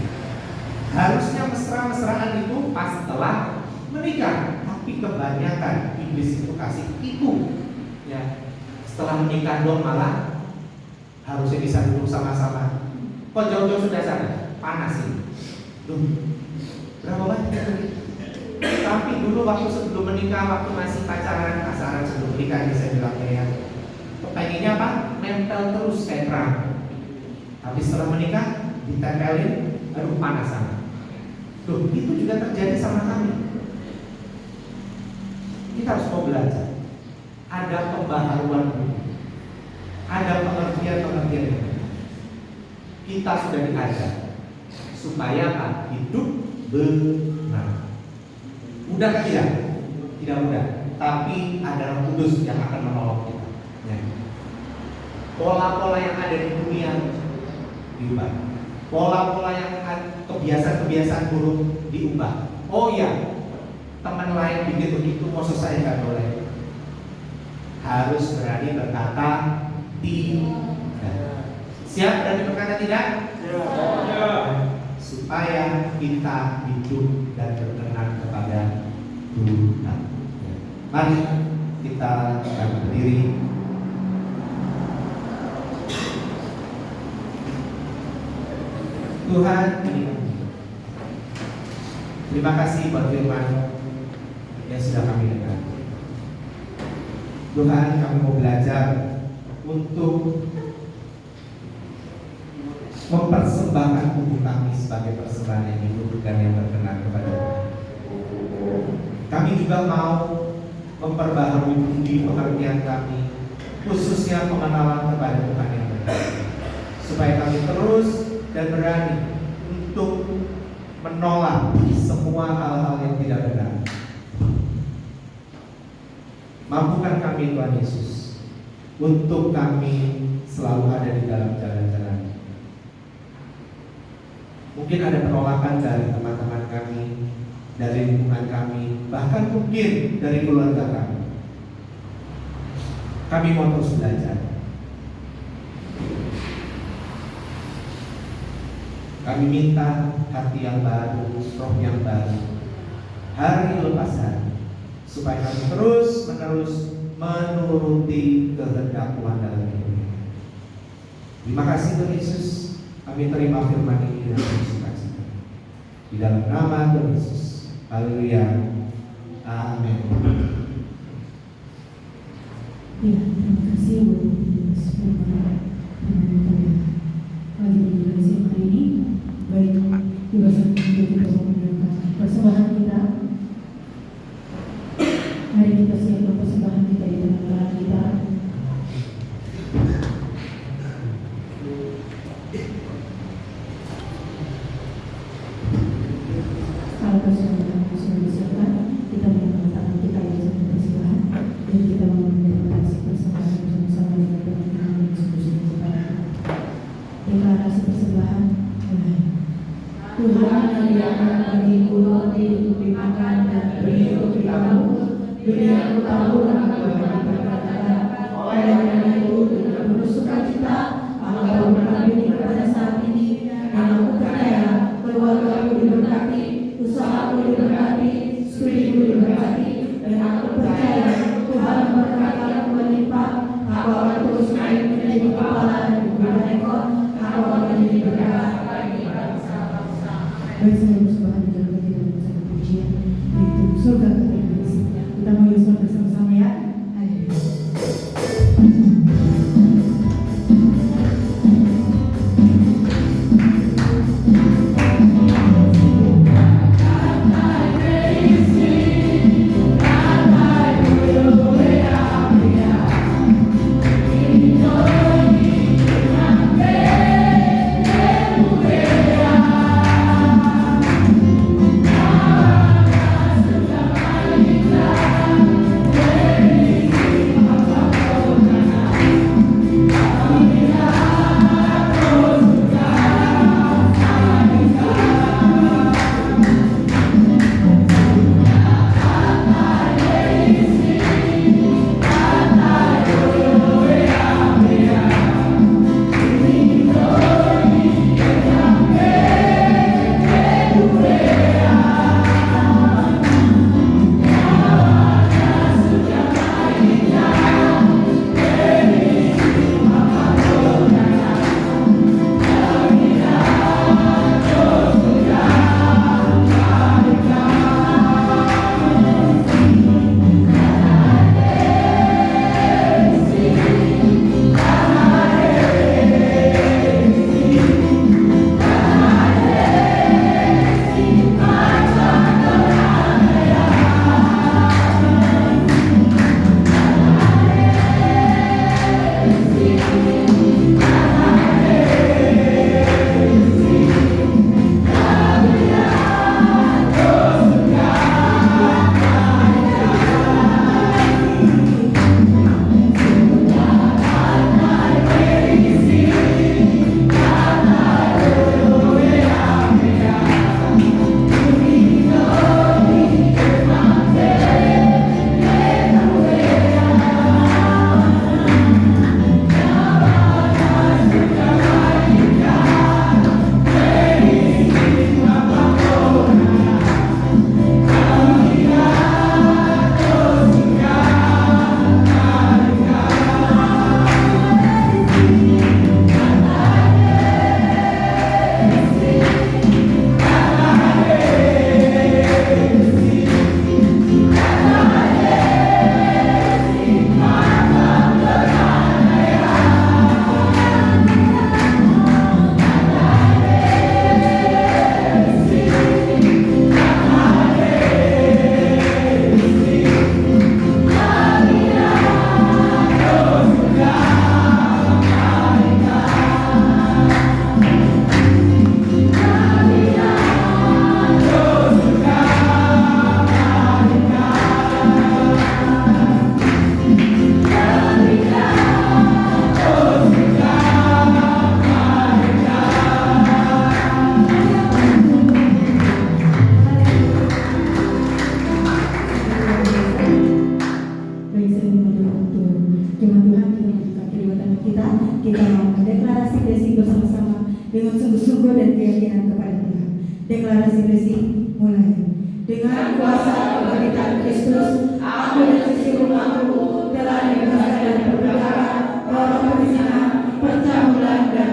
Harusnya mesra-mesraan itu pas setelah menikah, tapi kebanyakan iblis itu kasih itu. Ya, setelah menikah dong malah harusnya bisa duduk sama-sama. Kok jauh-jauh sudah sana? Panas ini. Duh, berapa banyak? Tapi dulu waktu sebelum menikah, waktu masih pacaran sebelum menikah ini saya bilangnya ya, kepengennya apa? Nempel terus kayak perang. Tapi setelah menikah ditempelin, aduh panas sana. Duh, itu juga terjadi sama kami. Kita harus mau belajar. Ada pembaharuan budi, ada pengertian-pengertian. Kita sudah diajar supaya apa? Hidup benar. Mudah kan tidak? Tidak mudah. Tapi ada Roh Kudus yang akan menolong kita. Ya. Pola-pola yang ada di dunia diubah. Pola-pola yang kebiasaan-kebiasaan buruk diubah. Oh iya, teman lain bikin begitu, mau selesai nggak boleh. Harus berani berkata tidak. Siap berani berkata tidak? Ya. Supaya kita hidup dan berkenan kepada Tuhan. Mari kita akan berdiri. Tuhan, terima kasih buat firman yang sudah kami dengar. Tuhan, kami mau belajar untuk mempersembahkan tubuh kami sebagai persembahan yang hidup dan yang berkenan kepada Tuhan. Kami juga mau memperbaharui budi pengertian kami, khususnya pengenalan kepada Tuhan yang benar, supaya kami terus dan berani untuk menolak semua hal-hal yang tidak benar. Mampukan kami Tuhan Yesus untuk kami selalu ada di dalam jalan-jalan. Mungkin ada penolakan dari teman-teman kami, dari lingkungan kami, bahkan mungkin dari keluarga kami. Kami mau terus belajar. Kami minta hati yang baru, roh yang baru, hari lepas hari, supaya kami terus menerus menuruti kehendak Tuhan dalam hidup ini. Terima kasih Tuhan Yesus, kami terima firman ini dan sukacita. Di dalam nama Tuhan Yesus. Haleluya. Amin. Ya, terima kasih buat firman pagi ini siang hari ini. Baik, juga sampai kita mendengarkan persembahan kita. Mari kita siapkan persembahan kita di dalam tangan kita. Kalau persembahan sudah disiapkan, kita mengangkat tangan kita di dalam persembahan dan kita mengucapkan persembahan bersama-sama dengan Tuhan yang sungguh-sungguh. Deklarasi persembahan mulai. Tuhan menyediakan bagiku roti untuk dimakan dan beri untuk ditabuh. Dunia ku tahu akan Tuhan diperkatakan. Oleh karena itu dengan penuh sukacita Engkau berkabung pada saat ini, dan aku percaya keluargaku diberkati, usahaku diberkati, studiku diberkati, dan aku percaya Tuhan memberkati aku berlimpah. Aku akan terus naik menjadi kepala dan bukan ekor. Aku akan menjadi berkat bagi bangsa-bangsa. Baik, saya persembahan di dalam kita bersama pujian itu surga terima. Kita mau Yesus bersama-sama ya. dengan sungguh-sungguh dan keyakinan kepada Tuhan. Deklarasi bersih mulai. Dengan kuasa kebangkitan Kristus, aku dan sisi rumahku telah dibebaskan dari perbudakan roh perzinahan, percabulan dan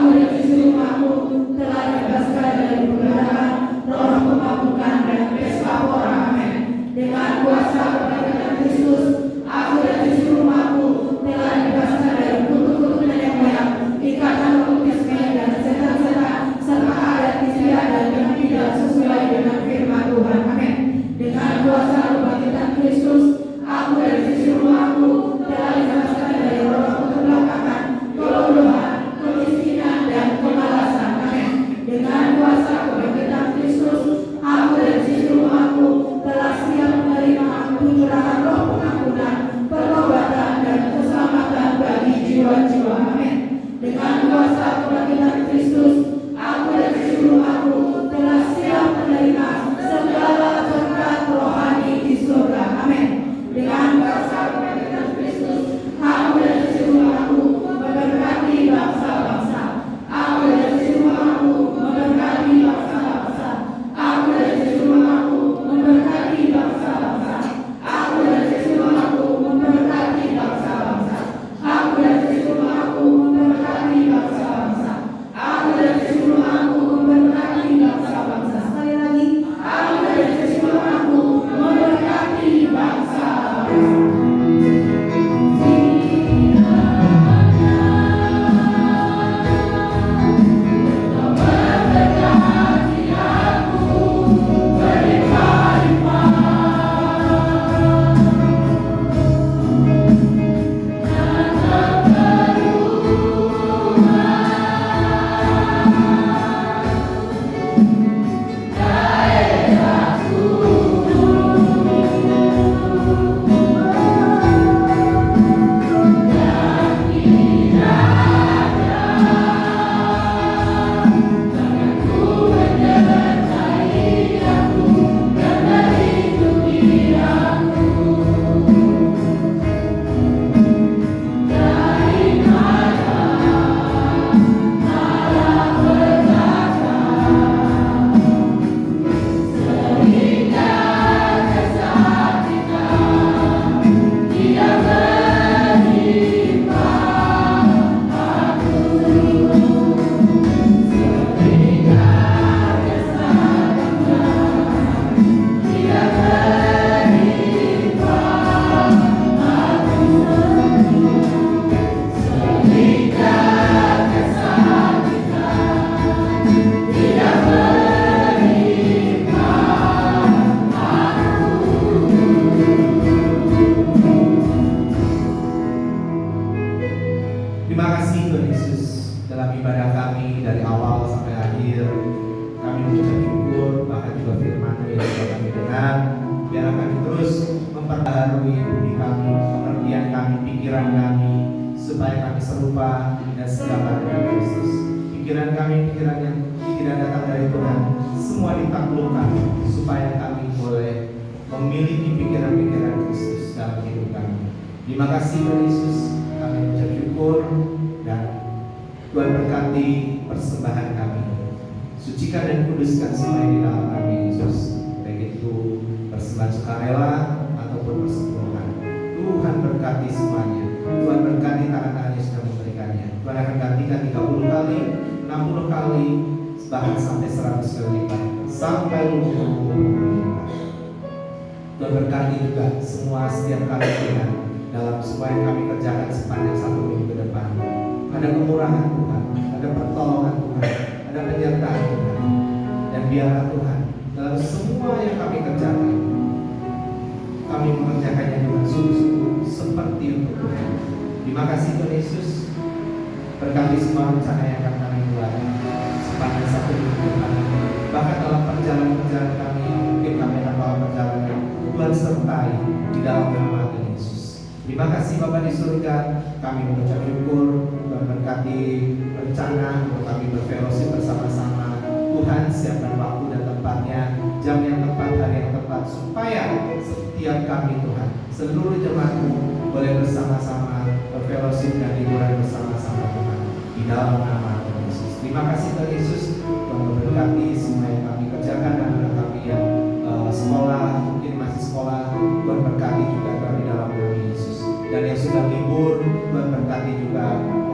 Aku dan seisi rumahku telah dibebaskan dari perbudakan roh pemabukkan dan pesta pora. Amin. Dengan kuasa kebangkitan Kristus, aku dan seisi rumahku telah dibebaskan dari kutuk-kutuk nenek moyang, ikatan okkultisme dan setan-setan, serta adat istiadat yang tidak sesuai dengan firman Tuhan. Amin. Dengan kuasa kebangkitan Kristus, aku dan seisi rumahku telah dibebaskan dari roh keterbelakangan, keluluhan, kemiskinan, dan kemalasan. Amin. Dengan kuasa kebangkitan Kristus, aku dan seisi rumahku telah siap menerima pencurahan roh pengampunan, pertobatan, dan keselamatan bagi jiwa-jiwa. Amin. Dengan kuasa kebangkitan Kristus, aku dan seisi rumahku telah siap menerima segala berkat rohani di surga. Amin. Dengan kuasa kebangkitan Kristus, aku dan seisi rumahku memberkati bangsa-bangsa. Aku dan seisi rumahku memberkati bangsa-bangsa. Aku dan seisi rumahku memberkati bangsa-bangsa. Aku dan seisi rumahku memberkati bangsa-bangsa. Aku dan seisi rumahku memberkati bangsa-bangsa. Aku dan seisi rumahku memberkati bangsa-bangsa. Sekali lagi, aku dan seisi rumahku memberkati bangsa-bangsa. Terima kasih Tuhan Yesus, dalam ibadah kami dari awal sampai akhir kami mengucap syukur, bahkan juga firman-Mu yang sudah kami dengar. Biarlah kami terus memperbaharui budi kami, pengertian kami, pikiran kami, supaya kami serupa dan sejalan dengan Kristus. Pikiran kami, pikiran yang tidak datang dari Tuhan, semua ditaklukkan supaya kami boleh memiliki pikiran-pikiran Kristus dalam hidup kami. Terima kasih Tuhan Yesus, kami mengucap syukur dan Tuhan berkati persembahan kami. Sucikan dan kuduskan semua yang di dalam kami Yesus, baik itu persembahan sukarela ataupun persepuluhan. Tuhan berkati semuanya. Tuhan berkati tangan-tangan yang sudah memberikannya. Tuhan akan gantikan 30 kali, 60 kali, bahkan sampai 100 kali lipat, sampai 20 kali lipat. Tuhan berkati juga semua setiap kali Tuhan dalam semua yang kami kerjakan sepanjang 1 minggu ke depan. Ada kemurahan Tuhan, ada pertolongan Tuhan, ada penyertaan Tuhan. Dan biarlah Tuhan dalam semua yang kami kerjakan, kami mengerjakannya dengan sungguh-sungguh seperti untuk Tuhan. Terima kasih Tuhan Yesus. Berkati semua rencana yang akan kami buat sepanjang 1 minggu ke depan. Bahkan dalam perjalanan-perjalanan kami, mungkin kami akan bawa perjalanan, Tuhan sertai di dalam nama Tuhan Yesus. Terima kasih Bapa di surga, kami mengucap syukur. Tuhan berkati rencana untuk kami berfellowship bersama-sama. Tuhan siapkan waktu dan tempatnya, jam yang tepat, hari yang tepat, supaya setiap kami Tuhan, seluruh jemaat-Mu boleh bersama-sama berfellowship dan liburan bersama-sama Tuhan di dalam nama Tuhan Yesus. Terima kasih Tuhan Yesus. Tuhan memberkati semua yang kami kerjakan dan anak kami yang sekolah, mungkin masih sekolah. Tuhan berkati juga Tuhan di dalam nama Yesus. Dan yang sudah libur, Tuhan berkati juga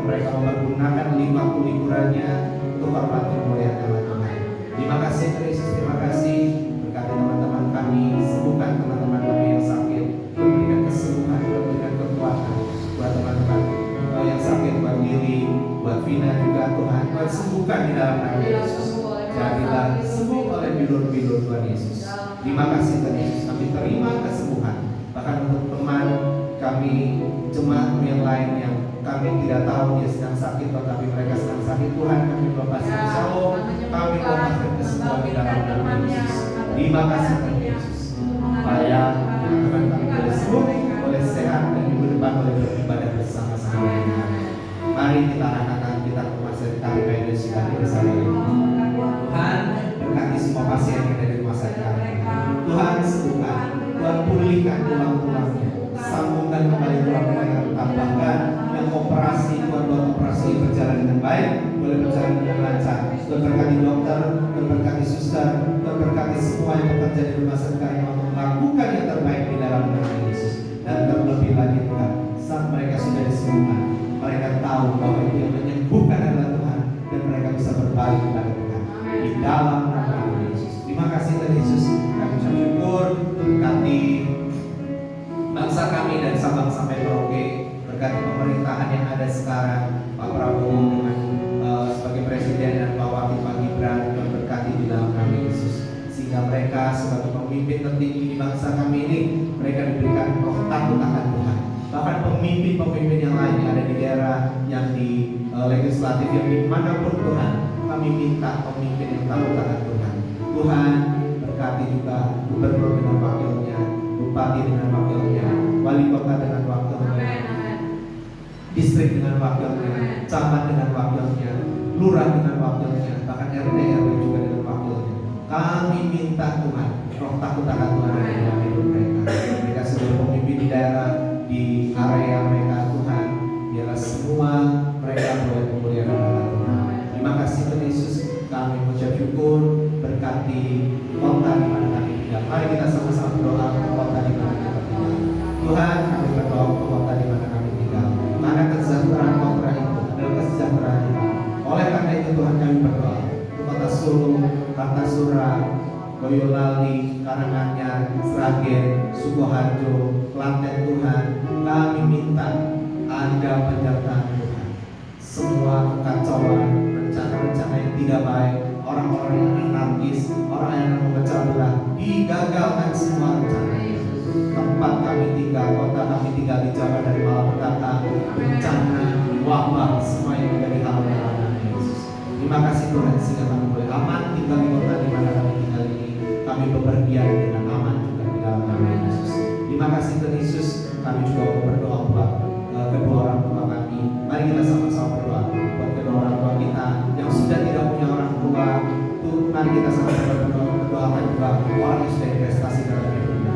mereka mempergunakan 50 liburan kesuburannya untuk hormat kemuliaan nama Tuhan. Terima kasih Yesus, terima kasih. Berkati teman-teman kami, sembuhkan teman-teman kami yang sakit, berikan kesembuhan, berikan kekuatan buat teman-teman yang sakit, buat Lili, buat Vina juga Tuhan. Tuhan sembuhkan di dalam nama Yesus. Jadilah sembuh oleh bilur-bilur Tuhan Yesus. Terima kasih Tuhan Yesus, kami terima kesembuhan. Bahkan untuk teman kami, jemaat yang lain yang kami tidak tahu dia sedang sakit, tetapi mereka sedang sakit, Tuhan kami melepaskan shalom, kami melepaskan kesembuhan di dalam nama Yesus. Terima kasih Tuhan Yesus. Supaya teman-teman kami boleh sembuh, boleh sehat, dan minggu depan boleh beribadah bersama-sama. Mari kita angkat kita ke rumah sakit kami dan sudah bersama. Tuhan berkati semua pasien yang ada di rumah sakit kami. Tuhan sembuhkan, Tuhan pulihkan tulang-tulangnya, sambungkan kembali tulang-tulang yang tambahkan yang operasi, Tuhan buat operasi berjalan dengan baik, boleh berjalan dengan lancar. Tuhan berkati dokter, Tuhan berkati suster, Tuhan berkati semua yang bekerja di rumah sakit kami untuk melakukan yang terbaik di dalam nama Yesus. Dan terlebih lagi Tuhan, saat mereka sudah disembuhkan, mereka tahu bahwa itu yang menyembuhkan adalah Tuhan, dan mereka bisa berbalik kepada Tuhan di dalam nama Yesus. Terima kasih Tuhan Yesus, kami ucap syukur. Berkati bangsa kami dan Sabang sampai Merauke, berkati pemerintahan yang ada sekarang, Pak Prabowo dengan sebagai presiden dan Pak Wakil Pak Gibran, berkati di dalam nama Yesus, sehingga mereka sebagai pemimpin tertinggi di bangsa kami ini, mereka diberikan roh takut akan Tuhan. Bahkan pemimpin-pemimpin yang lain yang ada di daerah, yang di legislatif, yang dimanapun Tuhan, kami minta pemimpin yang takut akan Tuhan. Tuhan berkati juga gubernur dengan wakilnya, bupati dengan wakilnya, wali kota dengan wakilnya, distrik dengan wakilnya, camat dengan wakilnya, lurah dengan wakilnya, bahkan RT RW juga dengan wakilnya. Kami minta Tuhan, roh takut akan Tuhan ada dalam hidup mereka. Mereka sebagai pemimpin di daerah, di area mereka Tuhan, biarlah semua mereka boleh kemuliaan Allah Tuhan. Terima kasih Tuhan Yesus, kami mengucap syukur, berkati kota di mana kami tinggal. Mari kita sama-sama berdoa ke kota di mana kita tinggal. Tuhan, kami berdoa ke kota di mana kami tinggal. Mana kesejahteraan kota itu adalah kesejahteraan kita. Oleh karena itu Tuhan, kami berdoa untuk kota Solo, Kartasura, Boyolali, Karanganyar, Sragen, Sukoharjo, Klaten Tuhan, kami minta ada penyertaan Tuhan. Semua kekacauan, rencana-rencana yang tidak baik, orang-orang yang anarkis, orang yang memecah belah, digagalkan semua rencana. Tempat kami tinggal, kota kami tinggal dijaga dari malapetaka, bencana, wabah, semua yang menjadi hal dalam nama Yesus. Terima kasih Tuhan, sehingga kami boleh aman tinggal di kota di mana kami tinggal ini. Kami bepergian dengan aman juga di dalam nama Yesus. Terima kasih Tuhan Yesus. Kami juga mau berdoa buat kedua orang tua kami. Mari kita sama-sama berdoa buat kedua orang tua kita yang sudah tidak punya orang tua. Mari kita sama-sama berdoakan juga orang yang sudah investasi dalam hidupnya.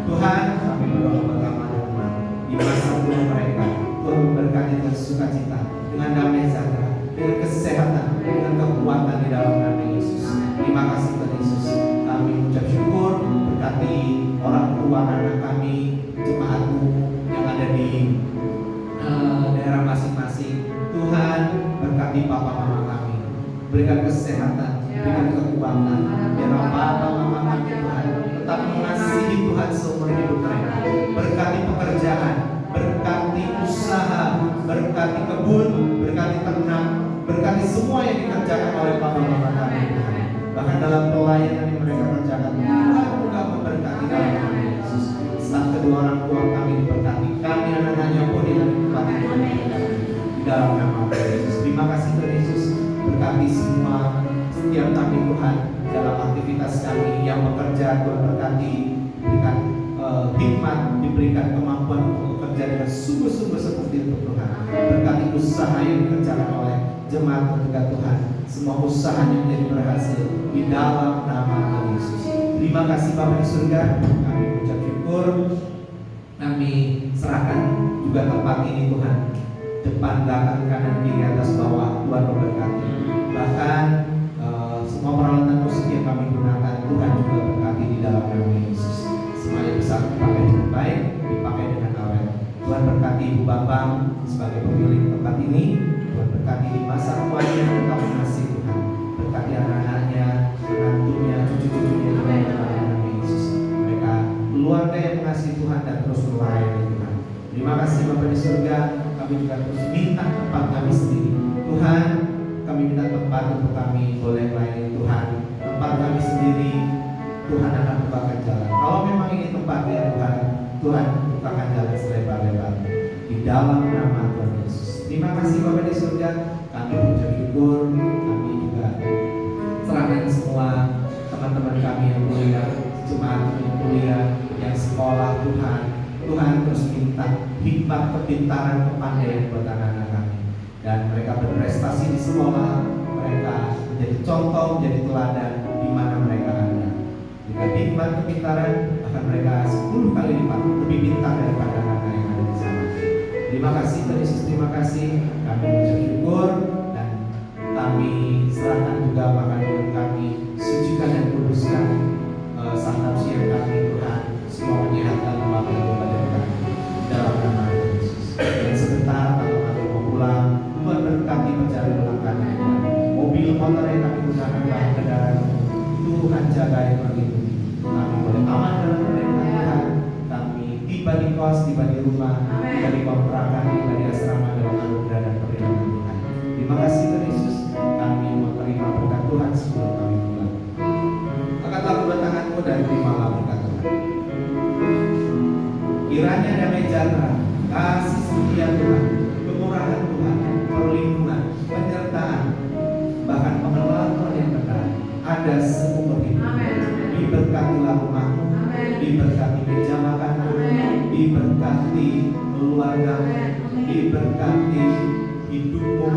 Tuhan, kami berdoa buat aman di masa tua mereka. Tuhan memberkati dengan sukacita, dengan damai sejahtera, dengan kesehatan, dengan kekuatan di dalam nama Yesus. Terima kasih Tuhan Yesus. Kami mengucap syukur, berkati orang tua anak kami, jemaatmu yang ada di daerah masing-masing. Tuhan, berkati papa mama kami, berikan kesehatan, berikan kekuatan, biar papa mama kami Tuhan tetap mengasihi Tuhan seumur hidup mereka. Berkati pekerjaan, berkati usaha, berkati kebun, berkati ternak, berkati semua yang dikerjakan oleh papa mama kami Tuhan. Bahkan dalam pelayanan yang mereka kerjakan, Tuhan juga memberkati dalam nama Yesus. Saat kedua orang tua kami diberkati, kami anak-anaknya pun yang diberkati di dalam nama Yesus. Terima kasih Tuhan Yesus, berkati semua setiap kami Tuhan dalam aktivitas kami yang bekerja. Tuhan berkati, berikan hikmat, diberikan kemampuan untuk bekerja dengan sungguh-sungguh seperti itu Tuhan. Berkati usaha yang dikerjakan oleh jemaat keluarga Tuhan, semua usahanya menjadi berhasil di dalam nama Yesus. Terima kasih Bapa di surga, kami mengucap syukur. Kami serahkan juga tempat ini Tuhan, depan, belakang, kanan, kiri, atas, bawah. Tuhan memberkati. Bahkan semua peralatan musik yang kami gunakan, Tuhan juga berkati di dalam nama Yesus. Semuanya bisa dipakai dengan baik, dipakai dengan awet. Tuhan berkati Ibu Bambang sebagai pemilik tempat tempat ini. Tuhan berkati di masa tuanya, tetap mengasihi Tuhan. Berkati anak-anaknya, menantunya, cucu-cucunya, Tuhan, dalam nama Yesus. Mereka keluarga yang mengasihi Tuhan dan terus melayani Tuhan. Terima kasih Bapa di surga. Kami juga terus minta tempat kami sendiri. Tuhan, kami minta tempat untuk kami boleh melayani Tuhan. Tempat kami sendiri, Tuhan akan bukakan jalan. Kalau memang ini tempatnya Tuhan, Tuhan bukakan jalan selebar-lebar di dalam nama Tuhan Yesus. Terima kasih Bapa di surga. Kami puji syukur. Kami juga serahkan semua teman-teman kami yang kuliah, jemaat yang kuliah, yang sekolah Tuhan. Tuhan terus minta hikmat, kepintaran, kepandaian buat anak-anak kami. Dan mereka berprestasi di sekolah, mereka menjadi contoh, menjadi teladan di mana mereka ada. Dengan hikmat, kepintaran, bahkan mereka 10 kali lipat lebih pintar daripada anak-anak yang ada di sana. Terima kasih Tuhan Yesus, terima kasih. Kami bersyukur dan kami serahkan juga makan minum kami, sucikan dan kuduskan santap siang kami Tuhan. Semua menyehatkan kembali kepada kami dalam nama Yesus. Dan sebentar kalau kami mau pulang, Tuhan berkati perjalanan pulang kami Tuhan. Mobil motor yang kami gunakan bahan kendaraan Tuhan jaga yang melindungi. Kami boleh aman dalam perintah Tuhan. Kami tiba di kos, tiba di rumah, tiba di kontrakan, tiba di asrama dalam anugerah dan perlindungan Tuhan. Terima kasih Tuhan Yesus. Kami mau terima berkat Tuhan sebelum kami pulang. Angkatlah kedua tanganmu dan terimalah berkat Tuhan. Kiranya damai sejahtera, kasih setia Tuhan, kemurahan Tuhan, perlindungan, penyertaan, bahkan pengenalan Tuhan yang benar ada seumur hidup. Diberkatilah rumahmu, diberkati meja makanmu, diberkati keluargamu, diberkati hidupmu,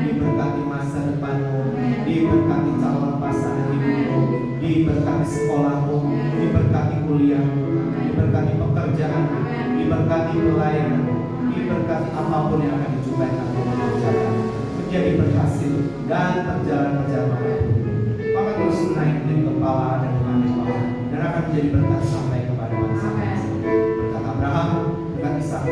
diberkati masa depanmu, diberkati calon pasangan hidupmu, diberkati sekolahmu, diberkati kuliahmu, diberkati pekerjaanmu, diberkati pelayanan, diberkati apapun yang akan dijumpai kamu mengerjakan menjadi berhasil dan perjalanan-perjalanan maka terus naik menjadi kepala dan mengambil bawah dan akan menjadi berkat sampai kepada bangsa. Berkat Abraham, berkat Ishak,